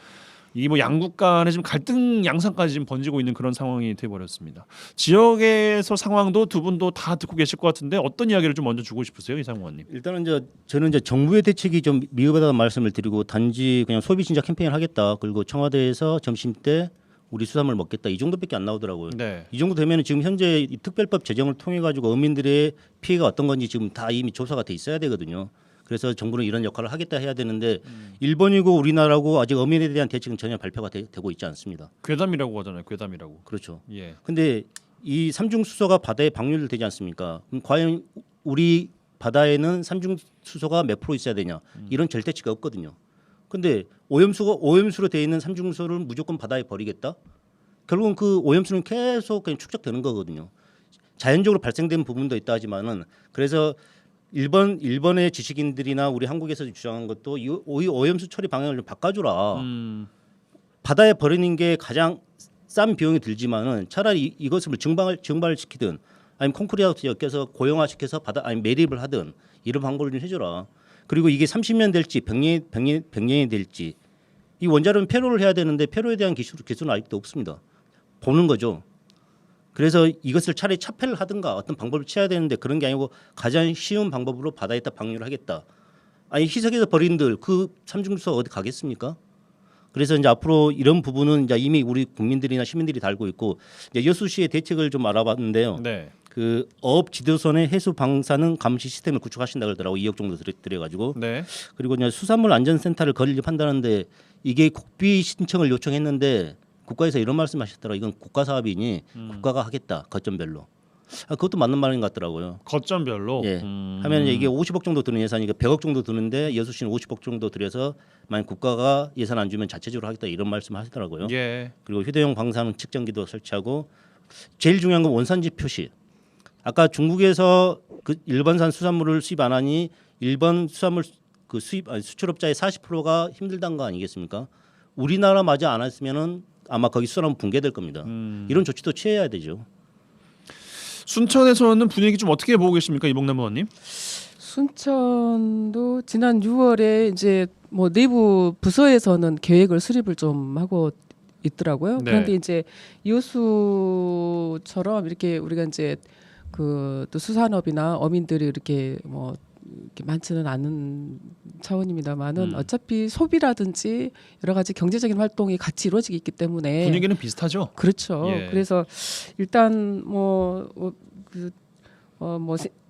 S1: 이게 뭐 양국 간에 지금 갈등 양상까지 지금 번지고 있는 그런 상황이 돼버렸습니다. 지역에서 상황도 두 분도 다 듣고 계실 것 같은데 어떤 이야기를 좀 먼저 주고 싶으세요, 이상우 의원님?
S3: 일단은 저는 정부의 대책이 좀 미흡하다는 말씀을 드리고 단지 그냥 소비 진작 캠페인을 하겠다. 그리고 청와대에서 점심 때 우리 수산물 먹겠다. 이 정도밖에 안 나오더라고요.
S1: 네.
S3: 이 정도 되면 지금 현재 이 특별법 제정을 통해 가지고 어민들의 피해가 어떤 건지 지금 다 이미 조사가 돼 있어야 되거든요. 그래서 정부는 이런 역할을 하겠다 해야 되는데 일본이고 우리나라고 아직 어민에 대한 대책은 전혀 발표가 되고 있지 않습니다.
S1: 괴담이라고 하잖아요. 괴담이라고.
S3: 그렇죠.
S1: 예.
S3: 근데 이 삼중수소가 바다에 방류되지 않습니까? 그럼 과연 우리 바다에는 삼중수소가 몇 프로 있어야 되냐? 이런 절대치가 없거든요. 근데 오염수로 되어 있는 삼중수소를 무조건 바다에 버리겠다? 결국은 그 오염수는 계속 그냥 축적되는 거거든요. 자연적으로 발생된 부분도 있다 하지만은 그래서 일본의 지식인들이나 우리 한국에서 주장한 것도 이 오염수 처리 방향을 좀 바꿔주라. 바다에 버리는 게 가장 싼 비용이 들지만은 차라리 이것을 증발을 시키든 아니면 콘크리트에 엮여서 고형화시켜서 아니면 매립을 하든 이런 방법을 좀 해줘라. 그리고 이게 30년 될지 100년이 될지 이 원자로는 폐로를 해야 되는데 폐로에 대한 기술은 아직도 없습니다. 보는 거죠. 그래서 이것을 차라리 차폐를 하든가 어떤 방법을 취해야 되는데 그런 게 아니고 가장 쉬운 방법으로 바다에다 방류를 하겠다. 아니 희석해서 버린들 그 삼중수소 어디 가겠습니까? 그래서 이제 앞으로 이런 부분은 이제 이미 우리 국민들이나 시민들이 다 알고 있고 이제 여수시의 대책을 좀 알아봤는데요.
S1: 네.
S3: 그 어업 지도선의 해수 방사능 감시 시스템을 구축하신다 그러더라고 2억 정도 들여가지고.
S1: 네.
S3: 그리고 이제 수산물 안전센터를 건립한다는데 이게 국비 신청을 요청했는데 국가에서 이런 말씀하셨더라고요. 이건 국가 사업이니 국가가 하겠다 거점별로. 그것도 맞는 말인 것 같더라고요.
S1: 거점별로.
S3: 예. 하면 이게 50억 정도 드는 예산이니까 100억 정도 드는데 여수시는 50억 정도 들여서 만약 국가가 예산 안 주면 자체적으로 하겠다 이런 말씀하시더라고요.
S1: 예.
S3: 그리고 휴대용 방사능 측정기도 설치하고 제일 중요한 건 원산지 표시. 아까 중국에서 그 일본산 수산물을 수입 안 하니 일본 수산물 그 수출업자의 40%가 힘들다는 거 아니겠습니까? 우리나라마저 안 했으면은 아마 거기 수산업 붕괴될 겁니다. 이런 조치도 취해야 되죠.
S1: 순천에서는 분위기 좀 어떻게 보고 계십니까, 이봉남 의원님?
S4: 순천도 지난 6월에 이제 뭐 내부 부서에서는 계획을 수립을 좀 하고 있더라고요.
S1: 네.
S4: 그런데 이제 이호수처럼 이렇게 우리가 이제 그 또 수산업이나 어민들이 이렇게 뭐 이렇게 많지는 않은 차원입니다만은 어차피 소비라든지 여러 가지 경제적인 활동이 같이 이루어지기 있기 때문에
S1: 분위기는 비슷하죠.
S4: 그렇죠.
S1: 예.
S4: 그래서 일단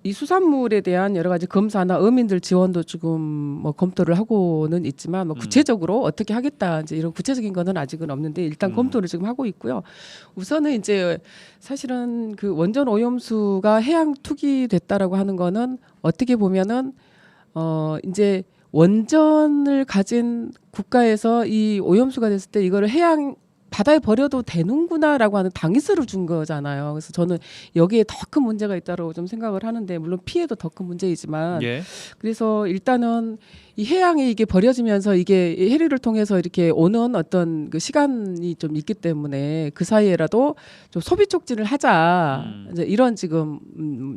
S4: 이 수산물에 대한 여러 가지 검사나 어민들 지원도 지금 뭐 검토를 하고는 있지만 뭐 구체적으로 어떻게 하겠다 이제 이런 구체적인 거는 아직은 없는데 일단 검토를 지금 하고 있고요. 우선은 이제 사실은 그 원전 오염수가 해양 투기됐다라고 하는 거는 어떻게 보면은 이제 원전을 가진 국가에서 이 오염수가 됐을 때 이거를 해양 바다에 버려도 되는구나라고 하는 당위서를 준 거잖아요. 그래서 저는 여기에 더 큰 문제가 있다고 좀 생각을 하는데 물론 피해도 더 큰 문제이지만
S1: 예.
S4: 그래서 일단은 이 해양에 이게 버려지면서 이게 해류를 통해서 이렇게 오는 어떤 그 시간이 좀 있기 때문에 그 사이에라도 좀 소비 촉진을 하자 이제 이런 지금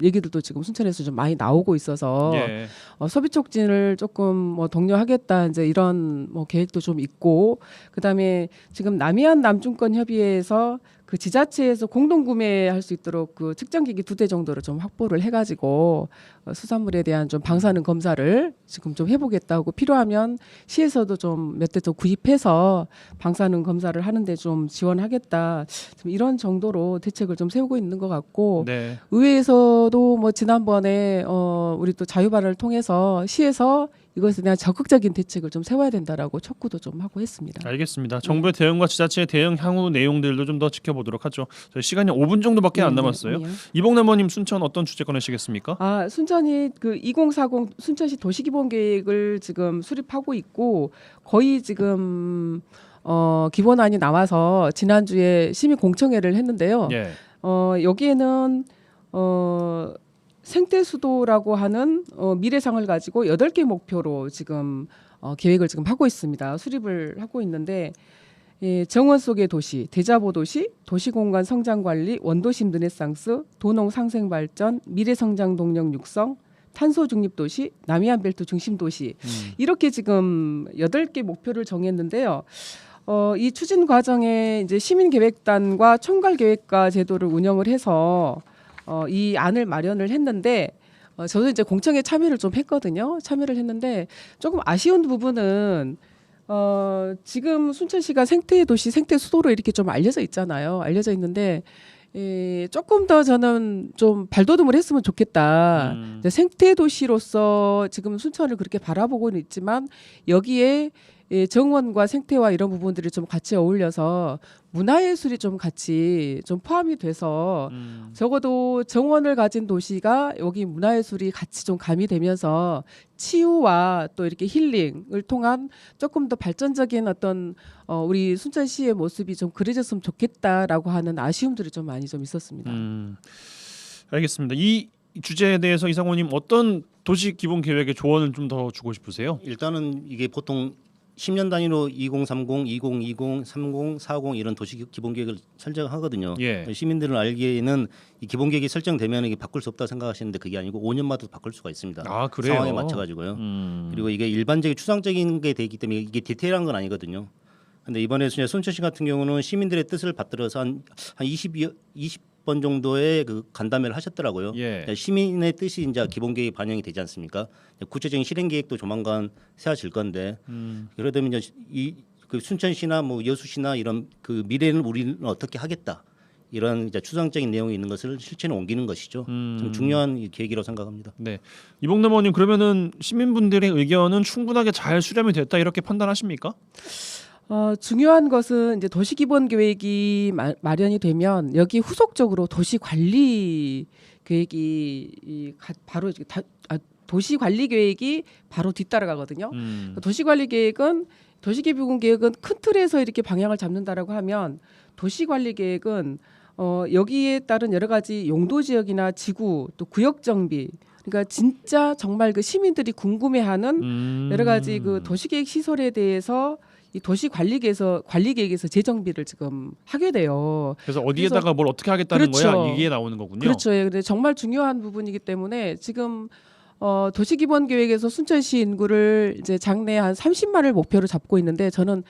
S4: 얘기들도 지금 순천에서 좀 많이 나오고 있어서
S1: 예.
S4: 소비 촉진을 조금 뭐 독려하겠다 이제 이런 뭐 계획도 좀 있고 그다음에 지금 남해안 남중권 협의회에서 그 지자체에서 공동 구매할 수 있도록 그 측정기기 2대 정도를 좀 확보를 해가지고 수산물에 대한 좀 방사능 검사를 지금 좀 해보겠다고 필요하면 시에서도 좀 몇 대 더 구입해서 방사능 검사를 하는데 좀 지원하겠다 좀 이런 정도로 대책을 좀 세우고 있는 것 같고
S1: 네.
S4: 의회에서도 뭐 지난번에 우리 또 자유발언을 통해서 시에서 이것에 대한 적극적인 대책을 좀 세워야 된다라고 촉구도 좀 하고 했습니다.
S1: 알겠습니다. 정부의 대응과 지자체의 대응 향후 내용들도 좀 더 지켜보도록 하죠. 저희 시간이 5분 정도밖에 안 남았어요. 이봉남 의원님 순천 어떤 주제 꺼내시겠습니까?
S4: 순천이 그 2040 순천시 도시기본계획을 지금 수립하고 있고 거의 지금 기본안이 나와서 지난주에 심의 공청회를 했는데요.
S1: 예.
S4: 여기에는 생태수도라고 하는 미래상을 가지고 8개 목표로 지금 계획을 지금 하고 있습니다. 수립을 하고 있는데 정원 속의 도시, 대자보 도시, 도시공간 성장관리, 원도심 르네상스, 도농 상생발전, 미래성장 동력 육성, 탄소 중립 도시, 남해안벨트 중심 도시 이렇게 지금 8개 목표를 정했는데요. 이 추진 과정에 이제 시민계획단과 총괄계획과 제도를 운영을 해서 이 안을 마련을 했는데 저도 이제 공청회 참여를 좀 했거든요. 참여를 했는데 조금 아쉬운 부분은 지금 순천시가 생태도시, 생태수도로 이렇게 좀 알려져 있잖아요. 알려져 있는데 조금 더 저는 좀 발돋움을 했으면 좋겠다. 생태도시로서 지금 순천을 그렇게 바라보고는 있지만 여기에 정원과 생태와 이런 부분들이 좀 같이 어울려서 문화예술이 좀 같이 좀 포함이 돼서 적어도 정원을 가진 도시가 여기 문화예술이 같이 좀 가미되면서 치유와 또 이렇게 힐링을 통한 조금 더 발전적인 어떤 우리 순천시의 모습이 좀 그려졌으면 좋겠다라고 하는 아쉬움들이 좀 많이 좀 있었습니다.
S1: 알겠습니다. 이 주제에 대해서 이상호님 어떤 도시 기본 계획에 조언을 좀 더 주고 싶으세요?
S3: 일단은 이게 보통 10년 단위로 2030, 2020, 30, 40 이런 도시 기본 계획을 설정하거든요.
S1: 예.
S3: 시민들은 알기에는 이 기본 계획이 설정되면 이게 바꿀 수 없다 생각하시는데 그게 아니고 5년마다 바꿀 수가 있습니다.
S1: 아, 그래요?
S3: 상황에 맞춰 가지고요. 그리고 이게 일반적인 추상적인 게 되기 때문에 이게 디테일한 건 아니거든요. 근데 이번에 순천시 같은 경우는 시민들의 뜻을 받들어서 한 20번 정도의 그 간담회를 하셨더라고요.
S1: 예.
S3: 시민의 뜻이 이제 기본 계획에 반영이 되지 않습니까? 구체적인 실행 계획도 조만간 세워질 건데 그러다 보면 이제 그 순천시나 뭐 여수시나 이런 그 미래는 우리는 어떻게 하겠다 이런 이제 추상적인 내용이 있는 것을 실체로 옮기는 것이죠. 좀 중요한 계획이라고 생각합니다.
S1: 네, 이봉남 의원님 그러면은 시민분들의 의견은 충분하게 잘 수렴이 됐다 이렇게 판단하십니까?
S4: 중요한 것은 이제 도시기본계획이 마련이 되면 여기 후속적으로 도시관리 계획이 바로 도시관리계획이 바로 뒤따라가거든요. 도시관리계획은 도시기본계획은 큰 틀에서 이렇게 방향을 잡는다라고 하면 도시관리계획은 여기에 따른 여러 가지 용도지역이나 지구 또 구역정비 그러니까 진짜 정말 그 시민들이 궁금해하는 여러 가지 그 도시계획 시설에 대해서 이 관리계획에서 재정비를 지금 하게 돼요.
S1: 그래서 어디에다가 뭘 어떻게 하겠다는
S4: 그렇죠.
S1: 거야 이게 나오는 거군요.
S4: 그렇죠. 예, 근데 정말 중요한 부분이기 때문에 지금 도시기본계획에서 순천시 인구를 이제 장래 한 30만을 목표로 잡고 있는데 저는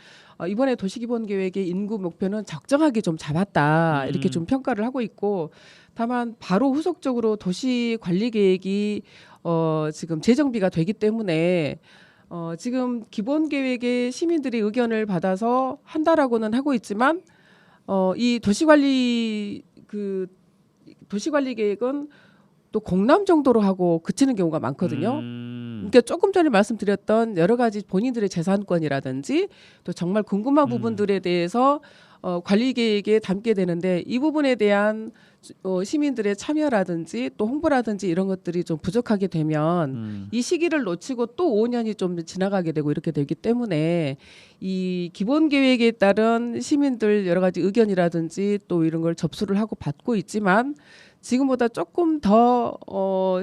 S4: 이번에 도시기본계획의 인구 목표는 적정하게 좀 잡았다 이렇게 좀 평가를 하고 있고 다만 바로 후속적으로 도시관리계획이 지금 재정비가 되기 때문에 지금 기본계획에 시민들의 의견을 받아서 한다라고는 하고 있지만 이 도시관리계획은 또 공람 정도로 하고 그치는 경우가 많거든요. 그러니까 조금 전에 말씀드렸던 여러 가지 본인들의 재산권이라든지 또 정말 궁금한 부분들에 대해서 관리 계획에 담게 되는데 이 부분에 대한 시민들의 참여라든지 또 홍보라든지 이런 것들이 좀 부족하게 되면 이 시기를 놓치고 또 5년이 좀 지나가게 되고 이렇게 되기 때문에 이 기본 계획에 따른 시민들 여러 가지 의견이라든지 또 이런 걸 접수를 하고 받고 있지만 지금보다 조금 더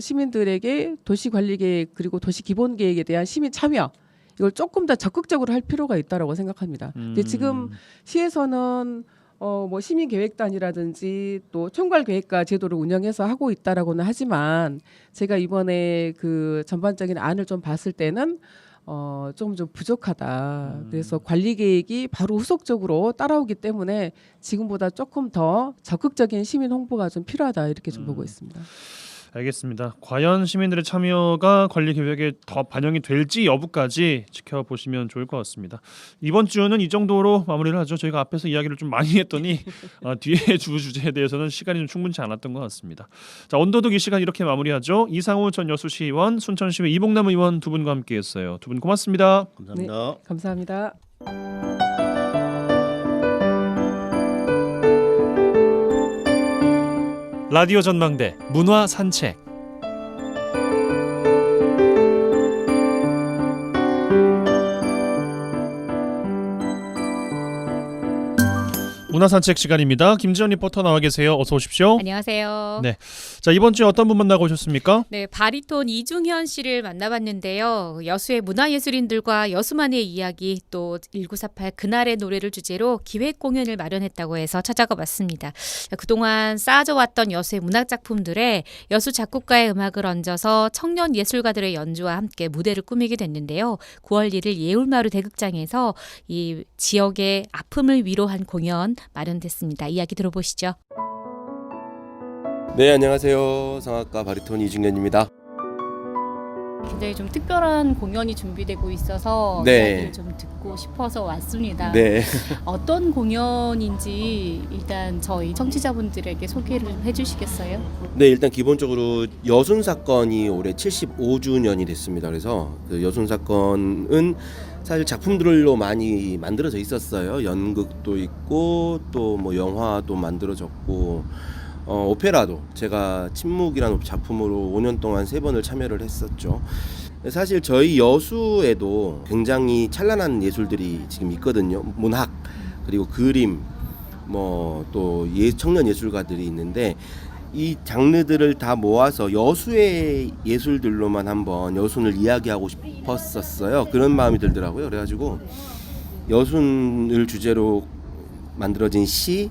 S4: 시민들에게 도시관리계획 그리고 도시기본계획에 대한 시민 참여 이걸 조금 더 적극적으로 할 필요가 있다라고 생각합니다. 근데 지금 시에서는 뭐 시민계획단이라든지 또 총괄계획과 제도를 운영해서 하고 있다라고는 하지만 제가 이번에 그 전반적인 안을 좀 봤을 때는 좀 부족하다. 그래서 관리계획이 바로 후속적으로 따라오기 때문에 지금보다 조금 더 적극적인 시민 홍보가 좀 필요하다 이렇게 좀 보고 있습니다.
S1: 알겠습니다. 과연 시민들의 참여가 관리 계획에 더 반영이 될지 여부까지 지켜보시면 좋을 것 같습니다. 이번 주는 이 정도로 마무리를 하죠. 저희가 앞에서 이야기를 좀 많이 했더니 뒤에 주제에 대해서는 시간이 좀 충분치 않았던 것 같습니다. 자, 언더독 이 시간 이렇게 마무리하죠. 이상우 전 여수시의원, 순천시의 이봉남 의원 두 분과 함께했어요. 두 분 고맙습니다.
S3: 감사합니다.
S4: 네, 감사합니다.
S5: 라디오 전망대 문화 산책.
S1: 문화산책 시간입니다. 김지연 리포터 나와 계세요. 어서 오십시오.
S6: 안녕하세요.
S1: 네. 자, 이번 주에 어떤 분 만나고 오셨습니까?
S6: 네, 바리톤 이중현 씨를 만나봤는데요. 여수의 문화예술인들과 여수만의 이야기 또 1948 그날의 노래를 주제로 기획 공연을 마련했다고 해서 찾아가 봤습니다. 그동안 쌓아져왔던 여수의 문학작품들에 여수 작곡가의 음악을 얹어서 청년 예술가들의 연주와 함께 무대를 꾸미게 됐는데요. 9월 1일 예울마루 대극장에서 이 지역의 아픔을 위로한 공연 마련됐습니다. 이야기 들어보시죠.
S7: 네, 안녕하세요. 성악가 바리톤 이중현입니다.
S6: 굉장히 좀 특별한 공연이 준비되고 있어서
S7: 네.
S6: 이야기를 좀 듣고 싶어서 왔습니다.
S7: 네.
S6: 어떤 공연인지 일단 저희 청취자분들에게 소개를 좀 해주시겠어요?
S7: 네, 일단 기본적으로 여순 사건이 올해 75주년이 됐습니다. 그래서 그 여순 사건은 사실 작품들로 많이 만들어져 있었어요. 연극도 있고 또 뭐 영화도 만들어졌고 오페라도 제가 침묵이라는 작품으로 5년 동안 3번을 참여를 했었죠. 사실 저희 여수에도 굉장히 찬란한 예술들이 지금 있거든요. 문학 그리고 그림 뭐 또 청년 예술가들이 있는데 이 장르들을 다 모아서 여수의 예술들로만 한번 여순을 이야기하고 싶었었어요. 그런 마음이 들더라고요. 그래가지고 여순을 주제로 만들어진 시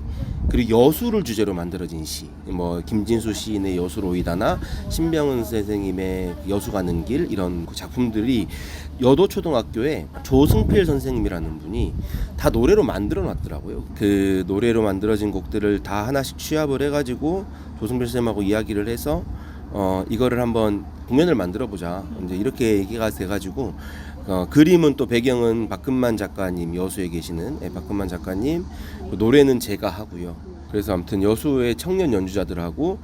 S7: 그리고 여수를 주제로 만들어진 시, 뭐 김진수 시인의 여수로이다나 신병은 선생님의 여수 가는 길 이런 작품들이 여도초등학교에 조승필 선생님이라는 분이 다 노래로 만들어 놨더라고요. 그 노래로 만들어진 곡들을 다 하나씩 취합을 해가지고 조승필 선생님하고 이야기를 해서 이거를 한번 공연을 만들어 보자 이제 이렇게 얘기가 돼가지고 그림은 또 배경은 박근만 작가님, 여수에 계시는 박근만 작가님, 노래는 제가 하고요. 그래서 아무튼 여수의 청년 연주자들하고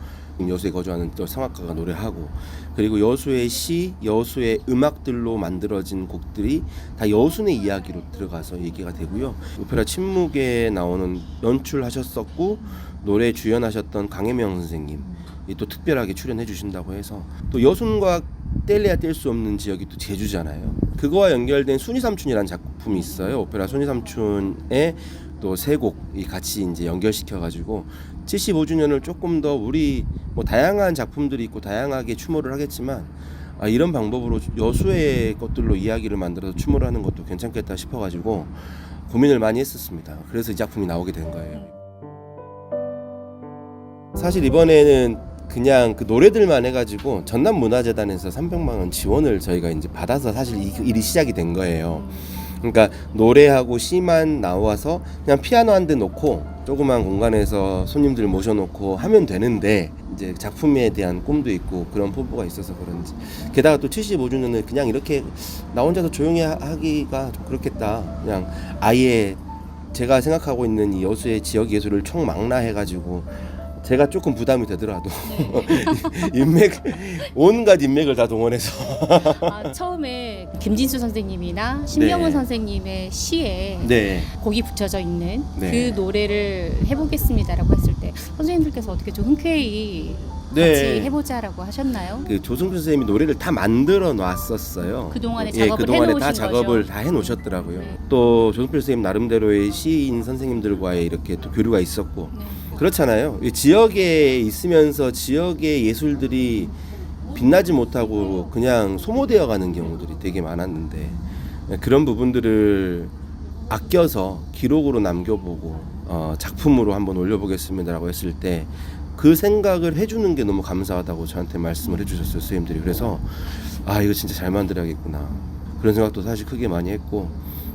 S7: 여수에 거주하는 또 성악가가 노래하고 그리고 여수의 시, 여수의 음악들로 만들어진 곡들이 다 여순의 이야기로 들어가서 얘기가 되고요. 오페라 침묵에 나오는 연출하셨었고 노래 주연하셨던 강혜명 선생님 또 특별하게 출연해 주신다고 해서 또 여순과 뗄래야 뗄 수 없는 지역이 또 제주잖아요. 그거와 연결된 순이삼춘이라는 작품이 있어요. 오페라 순이삼춘의 또 3곡이 같이 이제 연결시켜가지고 75주년을 조금 더 우리 뭐 다양한 작품들이 있고 다양하게 추모를 하겠지만 이런 방법으로 여수의 것들로 이야기를 만들어서 춤을 하는 것도 괜찮겠다 싶어가지고 고민을 많이 했었습니다. 그래서 이 작품이 나오게 된 거예요. 사실 이번에는 그냥 그 노래들만 해가지고 전남문화재단에서 300만 원 지원을 저희가 이제 받아서 사실 이 일이 시작이 된 거예요. 그러니까 노래하고 시만 나와서 그냥 피아노 한 대 놓고 조그만 공간에서 손님들 모셔놓고 하면 되는데 이제 작품에 대한 꿈도 있고 그런 포부가 있어서 그런지, 게다가 또 75주년을 그냥 이렇게 나 혼자서 조용히 하기가 좀 그렇겠다. 그냥 아예 제가 생각하고 있는 이 여수의 지역 예술을 총망라해가지고 제가 조금 부담이 되더라도 온갖 인맥을 다 동원해서
S6: 처음에 김진수 선생님이나 신명원
S7: 네.
S6: 선생님의 시에
S7: 네.
S6: 곡이 붙여져 있는
S7: 네.
S6: 그 노래를 해보겠습니다라고 했을 때 선생님들께서 어떻게 좀 흔쾌히 같이 해보자라고 하셨나요?
S7: 그 조승필 선생님이 노래를 다 만들어 놨었어요.
S6: 그동안에
S7: 예,
S6: 작업을
S7: 그동안에
S6: 해놓으신
S7: 다 작업을
S6: 거죠?
S7: 다 해놓으셨더라고요.
S6: 네.
S7: 또 조승필 선생님 나름대로의 시인 선생님들과의 이렇게 또 교류가 있었고
S6: 네.
S7: 그렇잖아요. 이 지역에 있으면서 지역의 예술들이 빛나지 못하고 그냥 소모되어 가는 경우들이 되게 많았는데 그런 부분들을 아껴서 기록으로 남겨보고 작품으로 한번 올려보겠습니다라고 했을 때 그 생각을 해주는 게 너무 감사하다고 저한테 말씀을 해주셨어요, 선생님들이. 그래서 이거 진짜 잘 만들어야겠구나 그런 생각도 사실 크게 많이 했고,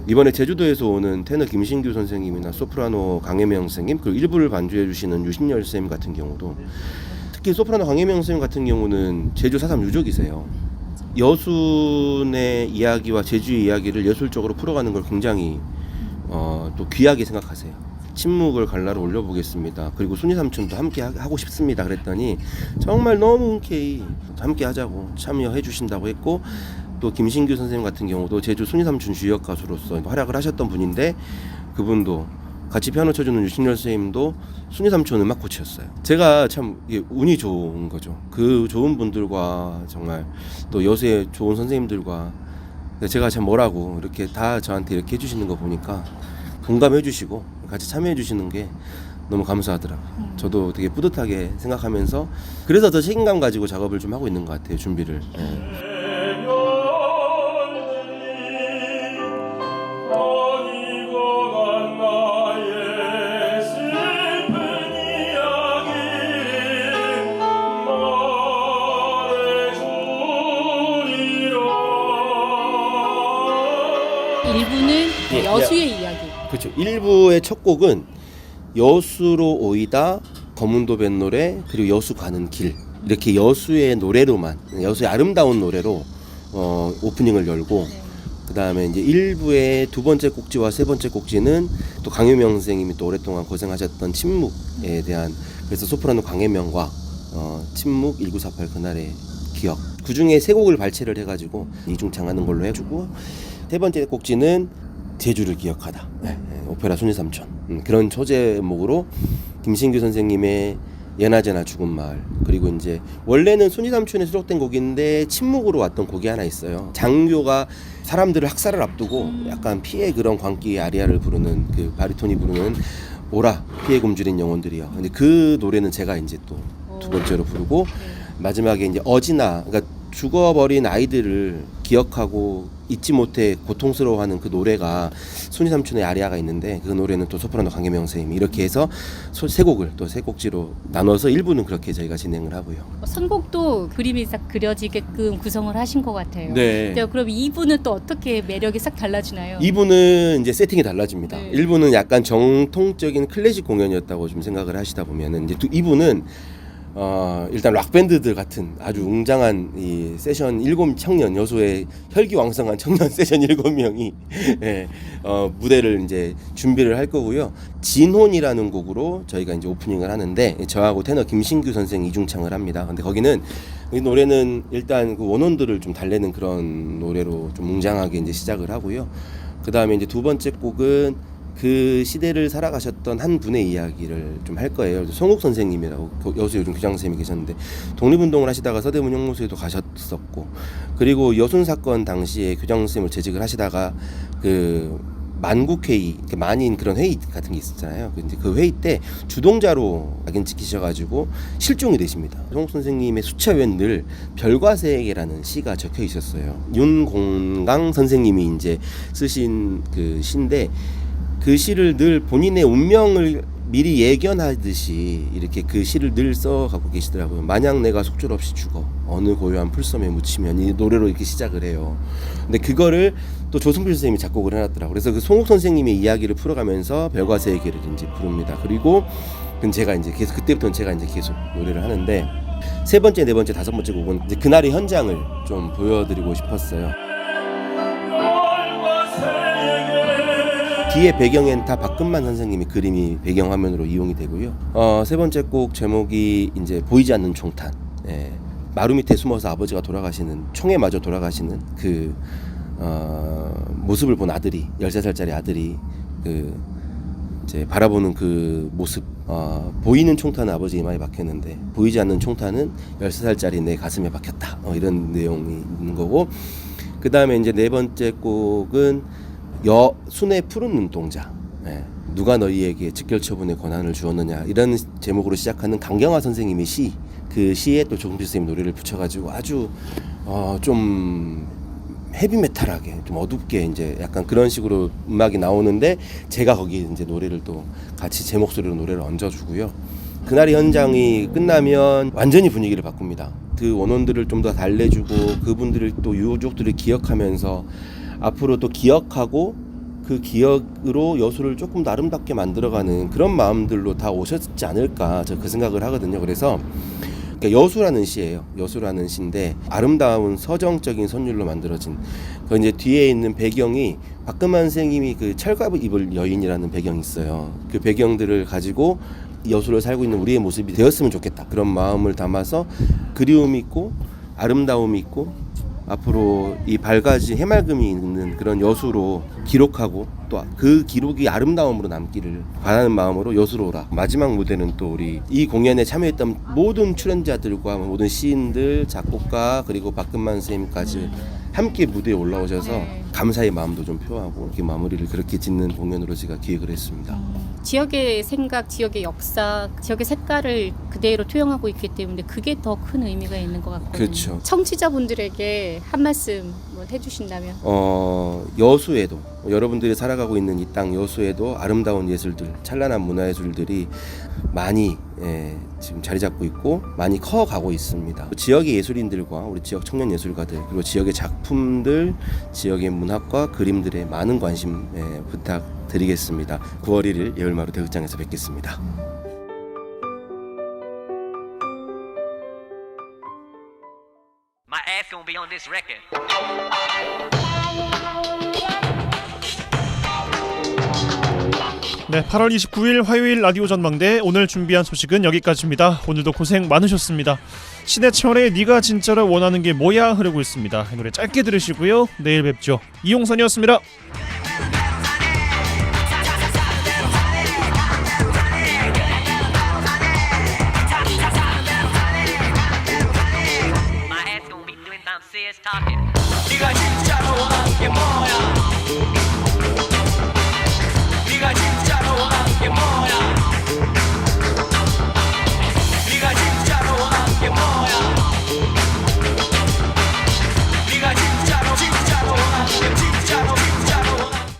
S7: 이번에 제주도에서 오는 테너 김신규 선생님이나 소프라노 강혜명 선생님, 그리고 일부를 반주해 주시는 유신열 선생님 같은 경우도, 특히 소프라노 강혜명 선생님 같은 경우는 제주 4.3 유족이세요. 여순의 이야기와 제주의 이야기를 예술적으로 풀어가는 걸 굉장히 또 귀하게 생각하세요. 침묵을 갈라로 올려보겠습니다. 그리고 순이 삼촌도 함께 하고 싶습니다. 그랬더니 정말 너무 흔쾌히 함께 하자고 참여해 주신다고 했고, 또 김신규 선생님 같은 경우도 제주 순이 삼촌 주역 가수로서 활약을 하셨던 분인데 그분도 같이 피아노 쳐주는 유신열 선생님도 순이 삼촌 음악 코치였어요. 제가 참 운이 좋은 거죠. 그 좋은 분들과 정말 또 여수의 좋은 선생님들과 제가 참 뭐라고 이렇게 다 저한테 이렇게 해주시는 거 보니까 공감해 주시고 같이 참여해 주시는 게 너무 감사하더라고요. 저도 되게 뿌듯하게 생각하면서 그래서 더 책임감 가지고 작업을 좀 하고 있는 것 같아요. 준비를.
S6: 일부는 여수의 이야기.
S7: 그렇죠. 1부의 첫 곡은 여수로 오이다, 검은도 뱃노래, 그리고 여수 가는 길, 이렇게 여수의 노래로만, 여수의 아름다운 노래로 오프닝을 열고, 그 다음에 이제 1부의 두 번째 꼭지와 세 번째 꼭지는 또 강혜명 선생님이 또 오랫동안 고생하셨던 침묵에 대한, 그래서 소프라노 강혜명과 침묵 1948 그날의 기억, 그 중에 세 곡을 발췌를 해가지고 이중창하는 걸로 해주고, 세 번째 꼭지는 제주를 기억하다, 오페라 순이 삼촌, 그런 소제목으로 김신규 선생님의 예나제나 죽은 마을, 그리고 이제 원래는 순이 삼촌에 수록된 곡인데 침묵으로 왔던 곡이 하나 있어요. 장교가 사람들을 학살을 앞두고 약간 피해 그런 광기의 아리아를 부르는, 그 바리톤이 부르는 오라 피해 굶주린 영혼들이요. 근데 그 노래는 제가 이제 또 두 번째로 부르고, 마지막에 이제 어지나, 그러니까 죽어버린 아이들을 기억하고 잊지 못해 고통스러워하는 그 노래가 순이 삼촌의 아리아가 있는데, 그 노래는 또 소프라노 강혜명 선생님이, 이렇게 해서 세 곡을 또 세 곡지로 나눠서 1부는 그렇게 저희가 진행을 하고요.
S6: 선곡도 그림이 싹 그려지게끔 구성을 하신 것 같아요.
S7: 네.
S6: 그럼 2부는 또 어떻게 매력이 싹 달라지나요?
S7: 2부는 이제 세팅이 달라집니다.
S6: 네.
S7: 1부는 약간 정통적인 클래식 공연이었다고 좀 생각을 하시다 보면은, 이제 2부는 일단 락밴드들 같은 아주 웅장한 이 세션 7 청년, 여수의 혈기왕성한 청년 세션 7명이 무대를 이제 준비를 할 거고요. 진혼이라는 곡으로 저희가 이제 오프닝을 하는데, 저하고 테너 김신규 선생 이중창을 합니다. 근데 거기는 이 노래는 일단 그 원혼들을 좀 달래는 그런 노래로 좀 웅장하게 이제 시작을 하고요. 그 다음에 이제 두 번째 곡은 그 시대를 살아가셨던 한 분의 이야기를 좀 할 거예요. 송욱 선생님이라고 여수 요즘 교장 선생님이 계셨는데, 독립운동을 하시다가 서대문 형무소에도 가셨었고, 그리고 여순 사건 당시에 교장 선생님을 재직을 하시다가 그 만국회의, 만인 그런 회의 같은 게 있었잖아요. 근데 그 회의 때 주동자로 낙인 찍히셔가지고 실종이 되십니다. 송옥 선생님의 수차에는 늘 별과세계라는 시가 적혀 있었어요. 윤공강 선생님이 이제 쓰신 그 시인데 그 시를 늘 본인의 운명을 미리 예견하듯이 이렇게 그 시를 늘 써갖고 계시더라고요. 만약 내가 속절없이 죽어 어느 고요한 풀섬에 묻히면, 이 노래로 이렇게 시작을 해요. 근데 그거를 또 조승필 선생님이 작곡을 해놨더라고요. 그래서 그 송옥 선생님의 이야기를 풀어가면서 별과세 얘기를 이제 부릅니다. 그리고 제가 이제 계속 그때부터는 제가 이제 계속 노래를 하는데, 세 번째, 네 번째, 다섯 번째 곡은 이제 그날의 현장을 좀 보여드리고 싶었어요. 뒤에 배경엔 다 박금만 선생님의 그림이 배경화면으로 이용이 되고요. 세 번째 곡 제목이 이제 보이지 않는 총탄. 마루 밑에 숨어서 아버지가 돌아가시는, 총에 맞아 돌아가시는 그 모습을 본 아들이, 13살짜리 아들이 그 이제 바라보는 그 모습. 보이는 총탄은 아버지 이마에 박혔는데 보이지 않는 총탄은 13살짜리 내 가슴에 박혔다. 이런 내용이 있는 거고, 그 다음에 이제 네 번째 곡은 순의 푸른 눈동자. 누가 너희에게 직결처분의 권한을 주었느냐, 이런 제목으로 시작하는 강경화 선생님의 시, 그 시에 또 조승필 선생님 노래를 붙여가지고 아주 좀 헤비메탈하게, 좀 어둡게 이제 약간 그런 식으로 음악이 나오는데, 제가 거기 이제 노래를 또 같이 제 목소리로 노래를 얹어주고요. 그날의 현장이 끝나면 완전히 분위기를 바꿉니다. 그 원원들을 좀 더 달래주고, 그분들을 또 유족들을 기억하면서 앞으로 또 기억하고, 그 기억으로 여수를 조금 더 아름답게 만들어가는 그런 마음들로 다 오셨지 않을까, 저 그 생각을 하거든요. 그래서 여수라는 시예요. 여수라는 시인데 아름다운 서정적인 선율로 만들어진, 그 이제 뒤에 있는 배경이 박금만 선생님이 그 철갑을 입을 여인이라는 배경이 있어요. 그 배경들을 가지고 여수를 살고 있는 우리의 모습이 되었으면 좋겠다, 그런 마음을 담아서 그리움이 있고 아름다움이 있고, 앞으로 이 밝아진 해맑음이 있는 그런 여수로 기록하고, 또 그 기록이 아름다움으로 남기를 바라는 마음으로 여수로 오라. 마지막 무대는 또 우리 이 공연에 참여했던 모든 출연자들과 모든 시인들, 작곡가, 그리고 박금만 선생님까지 함께 무대에 올라오셔서 감사의 마음도 좀 표하고, 이렇게 마무리를 그렇게 짓는 공연으로 제가 기획을 했습니다.
S8: 지역의 생각, 지역의 역사, 지역의 색깔을 그대로 투영하고 있기 때문에 그게 더 큰 의미가 있는 것 같거든요.
S7: 그렇죠.
S8: 청취자분들에게 한 말씀 해주신다면?
S7: 여수에도, 여러분들이 살아가고 있는 이 땅 여수에도 아름다운 예술들, 찬란한 문화예술들이 많이 지금 자리 잡고 있고 많이 커가고 있습니다. 지역의 예술인들과 우리 지역 청년 예술가들, 그리고 지역의 작품들, 지역의 문학과 그림들에 많은 관심 부탁드리겠습니다. 9월 1일 예울마루 대극장에서 뵙겠습니다.
S9: My ass gonna be on this record.
S1: 네, 8월 29일 화요일 라디오 전망대, 오늘 준비한 소식은 여기까지입니다. 오늘도 고생 많으셨습니다. 신해철의 네가 진짜로 원하는 게 뭐야 흐르고 있습니다. 이 노래 짧게 들으시고요. 내일 뵙죠. 이용선이었습니다.